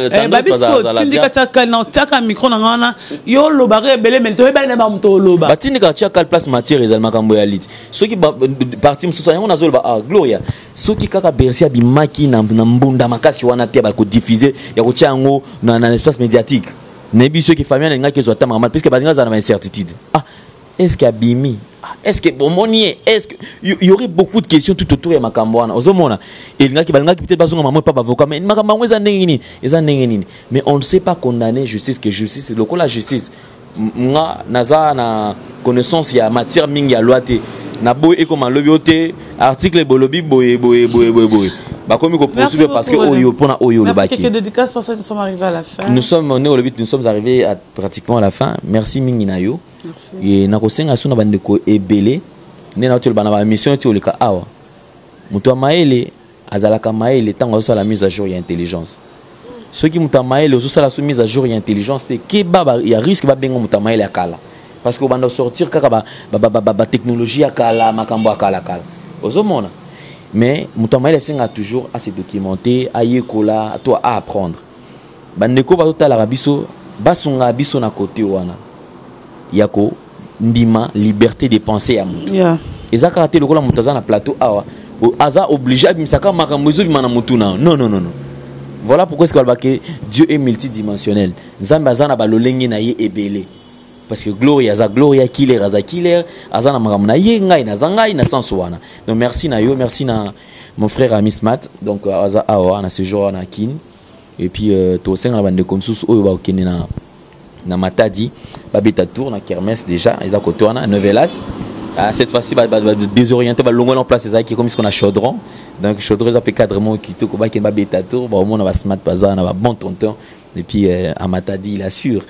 C: peine babisko tindika taka na taka micro na ngana yo lobare belé mais to ebele ba mto loba
E: batindika tia quelle place matière ezal makambo ya lit ceux qui parti mususu yango na zolba gloria ceux qui kaka bersi abimaki na mbunda makasi wana te ba ko diffuser ya ko tia yango na espace médiatique nebi ceux qui famille na ngaki zo tama mal puisque bazinga za na incertitude est-ce qu'il y a Bimi? Est-ce que Bomonier? Est-ce que il y aurait beaucoup de questions tout autour de Makambouana? Ozomona. Et il y a qui peut-être pas maman pas avocat mais Makambouana mais on ne sait pas condamner justice que justice c'est local la justice. Nga naza na connaissance il y a matière mingi à loi te na boy et comme lobby article bolobi boy. Bah comme il poursuivre parce que oyo pona oyo le baki.
C: Quelques dédicaces parce que nous sommes arrivés à la fin.
E: Nous sommes arrivés à pratiquement à la fin. Merci mingi nayo. Et na kosenga sona bandeko ebele nena tu bana ba mission tu olika awa muto maele azalaka maele tango ça la mise à jour et intelligence ceux qui muto maele aussi ça la mise à jour et intelligence te ke baba il y a risque ba bengo muto maele akala parce que banda sortir kaka ba technologie akala makambo akala ozomona mais muto maele singa toujours à se documenter à yekola toi à apprendre bandeko ba totala rabiso basunga biso na côté wana yako ndima liberté de penser à mutu ezaka raté lokola mutaza na plateau awa aza obligé abimsaka makambo ezobima na mutu na non voilà pourquoi est-ce que Dieu est multidimensionnel nzambe aza na balolengi na ye ebele parce que gloria killer aza na makambo na ye ngai na zangai na sens wana donc merci na yo merci na mon frère Amis Mat donc aza awa na ce jour na kin et puis to senga na bande comme sous oyo ba okene na Matadi babeta tour na kermesse déjà ils à côté wana Novelas cette fois-ci désorienté ba longo en place ça qui comme ce qu'on a chaudron donc chaudron ça fait cadrement qui tout ba babeta tour ba au monde va smart bazar na ba bon tonton et puis à Matadi il assure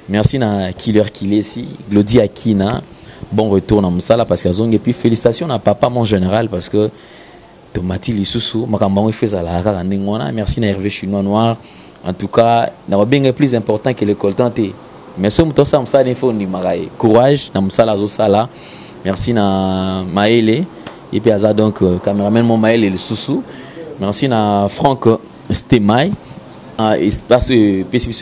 E: merci na killer ici Glody Akina bon retour na musala parce que zonge et puis félicitations à papa mon général parce que Tomati lisusu makambo fait ça la kaka ndingona merci na Hervé Chinois Noir en tout cas na bien plus important que le coltant mais ce muto ça musala info ni marai courage na musala zo sala merci na Maele et puis aza donc cameraman mon Maele le sousou merci na Franck Stemai espace PCB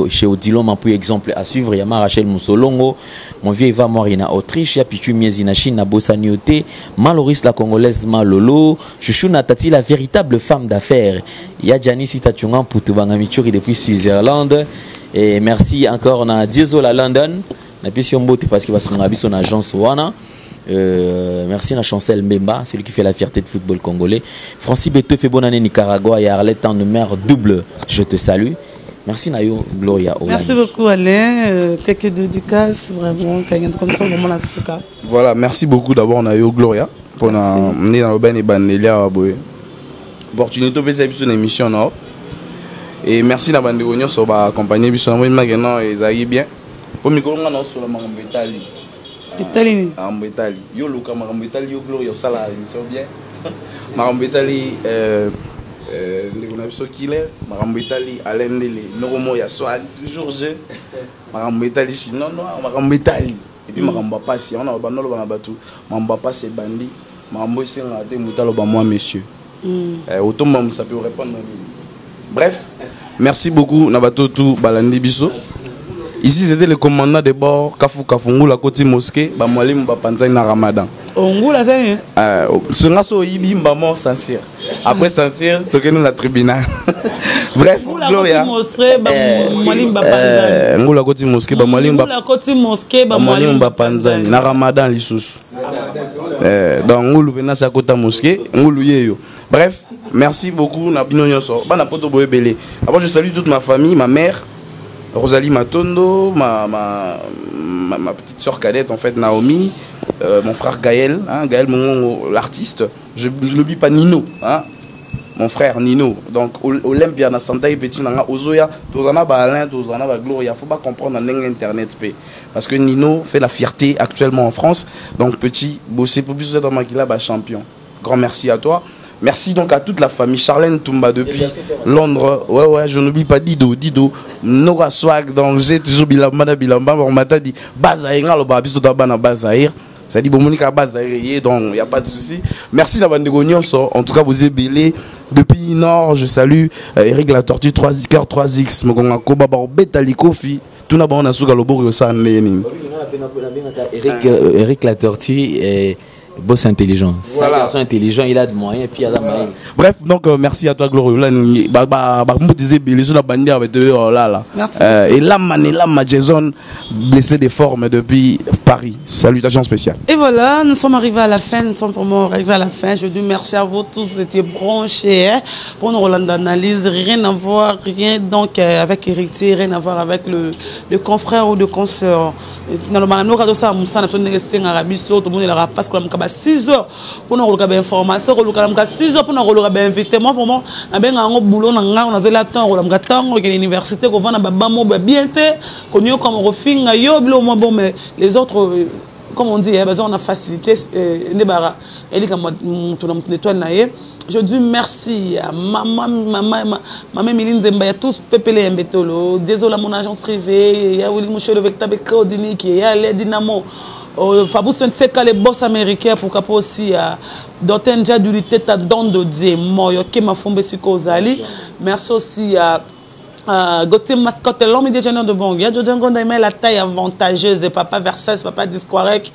E: chez Odilon pour exemple à suivre Yama Rachel Moussolongo mon vieux Eva Mori na Autriche ya Pichu Miezi na Chine na Bossanioté Maloris la congolaise Malolo Chouchou na Tati la véritable femme d'affaires ya Janice Tachungan pour tubanga michuri depuis Switzerland et merci encore na Diesel à London na pission mbote parce qu'il va son habit son agence wana merci à Chancel Mbemba, c'est lui qui fait la fierté de football congolais. Francis Beto fait bonne année Nicaragua et Arlette en numéro double. Je te salue. Merci Nayo Gloria.
C: Merci beaucoup Alain. Quelques dédicaces vraiment comme ça vraiment la souka.
D: Voilà, merci beaucoup d'abord Nayo Gloria pour mener dans le bain et banelia boy. Opportunité de faire une émission non. Et merci la bande de Ognon sur ba accompagner biso maintenant et ça y bien. Pour micro on a sur la maman Betali.
C: Italie.
D: Italie. Yo luka makambo Italie yo Gloria sala émission bien. Makambo Italie ndeko na biso killer, makambo Italie Alain Ndele, nomo ya swag toujours je. Makambo Italie sinon makambo Italie. Et puis makambo pasi on a bandolo bana batu. Makambo pasi bandi, makambo senga te mutalo ba moi monsieur. Automba ça peut répondre. Bref, merci beaucoup na bato tout balandi biso. Ici, c'était le commandant de bord Kafungu, la côté mosquée, Bamwalim Bapanzai na Ramadan.
C: Ongoula, c'est
D: ce ngaso ibi mort sincère. Après sincère, toquez-nous la tribunal. Bref, Gloria. Ngula côté mosquée, Bamwalim Bapanzai na Ramadan lissus. Donc ngulu bena sa côté mosquée, ngulu yeyo. Bref, merci beaucoup na bino nyonso. Bana poto boyebele. D'abord je salue toute ma famille, ma mère Rosalie Matondo, ma petite soeur cadette en fait Naomi, mon frère Gaël, hein, Gaël Mongo, l'artiste. Je n'oublie pas Nino, hein, mon frère Nino. Donc Olympia na Santa et Petit Nanga Ozoya, Tozana ba Alain, Tozana ba Gloria. Faut pas comprendre en internet parce que Nino fait la fierté actuellement en France. Donc petit, bosser pour plus dans Makila ba champion. Grand merci à toi. Merci donc à toute la famille. Charlène Toumba depuis Londres. Ouais, je n'oublie pas Dido, Nora Swag, donc j'ai toujours Bilamba, on m'a dit Bazaïr, le babiso d'Abana Bazaïr. Ça dit Bomonika Bazaïr, donc il n'y a pas de souci. Merci la bande de Gognon, en tout cas vous êtes belé. Depuis Nord, je salue Eric La Tortue 3X, Mogonga Koba, Betali Kofi. Tout d'abord on a souga le bourg
E: Eric La Tortue et boss intelligent. Voilà. Garçon intelligent, il a de moyens et puis il a de moyens.
D: Bref, donc merci à toi Glorieux. Et là, Jason, blessé des formes depuis Paris. Salutations spéciales.
C: Et voilà, nous sommes arrivés à la fin. Nous sommes vraiment arrivés à la fin. Je dis merci à vous tous. Vous étiez branchés pour nos Roland d'analyse. Rien à voir, rien donc avec héritier, rien à voir avec le confrère ou le consoeur. Normalement, nous avons ça, nous avons 6 heures pour nous avoir information, 6 heures pour nous avoir invité. Moi, vraiment, on a un boulot, on a un temps, on a un l'université, on a un bien fait, on a un mais les autres, comme on dit, on a facilité je dis merci à maman Miline Zemba, il y a tous Pépélé Mbetolo, désolé à mon agence privée, il y a Willy Mouchel avec Tabeka Odiniki, il y a les Dynamo, Fabou Senteka, les boss américains, pour qu'après aussi, Dotenja du Teta Dondo Diemo, Yoke Mafombe Sikozali, merci aussi à Gauthier Mascotte, l'homme des génères de Bangui. Djongo aimait la taille avantageuse et papa Versailles, papa Disquarek.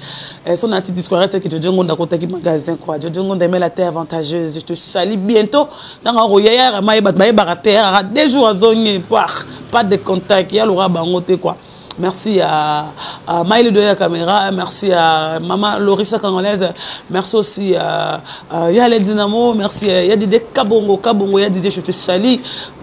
C: Son anti-Disquarek, c'est que Djongo n'a côté qui magasin quoi. Djongo aimait la taille avantageuse. Je te salue bientôt. Dans un royaume, des jours à zone, pas de contact. Il y a l'aura bangoté quoi. Merci à Maïle de la caméra, merci à Maman Lorissa Congolaise, merci aussi à Yale Dynamo, merci à Yadide Kabongo, Yadide, je te salue,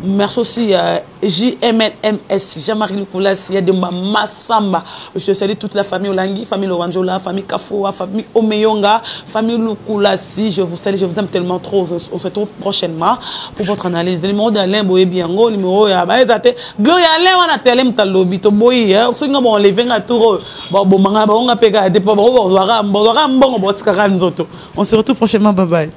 C: merci aussi à JMLMS, Jean-Marie Lukulas, Yadide Mama Samba, je te salue toute la famille Olangi, famille Loranjola, famille Kafoa, famille Omeyonga, famille Lukulasi, je vous salue, je vous aime tellement trop, on se retrouve prochainement pour votre analyse. Le numéro d'Alain Boye Biango, le numéro de Gloria Alain, on a tellement de lobby, to boy, on les vient à tout on se retrouve prochainement, bye bye.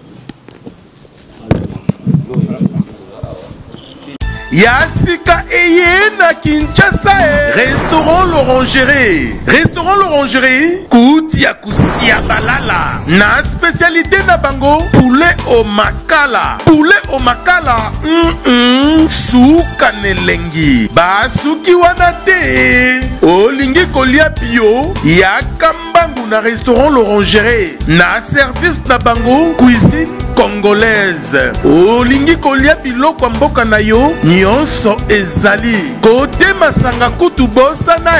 B: Yassika Eyena Kinshasa Restaurant l'Orangerie. Restaurant l'Orangerie Koutia Kusia Balala. Na spécialité na bango poulet au makala. Poulet au makala Souka nelengi Basuki wanate Olingi kolia bio Yakambangu na restaurant l'Orangerie. Na service na bango cuisine congolaise. Olingi kolia biloko mboka na yo nyonso ezali. Kote masanga kutu bosana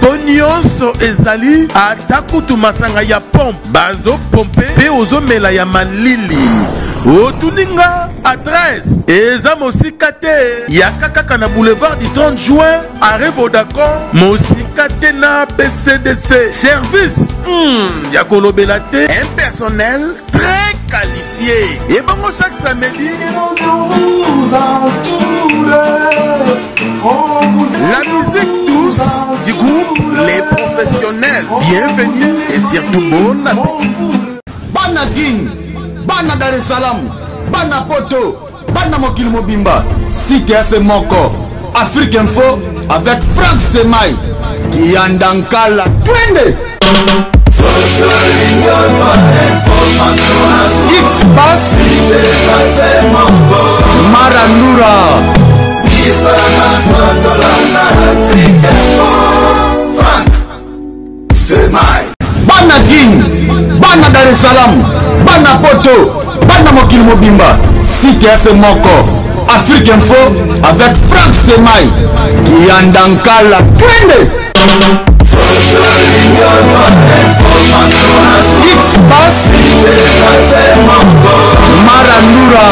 B: po nyonso ezali. Ata kutu masanga ya pompe bazo pompe pe ozomela ya malili. Otuninga adresse eza mosika te ya kaka na boulevard du 30 juin arrêt Vodacom mosika te na BCDC. Service ya kolobela te, un personnel très qualifié. Et bon, chaque samedi la musique douce du groupe Les Professionnels. Bienvenue et surtout bon appétit.
A: Bana King, Bana Dar es Salaam, Bana Poto, Bana Mokil Mobimba, CTF Moko, Afrique Info avec Franck Stemai, Yandankala, Twende. X-Bass Marandura Franck Stemai, Bana King, Bana Dar es Salaam, Bana Poto, Bana Mokil Mobimba, CTF Moko, Afrique Info avec Franck Stemai, Yandankala, Twende. X-Bass Marandura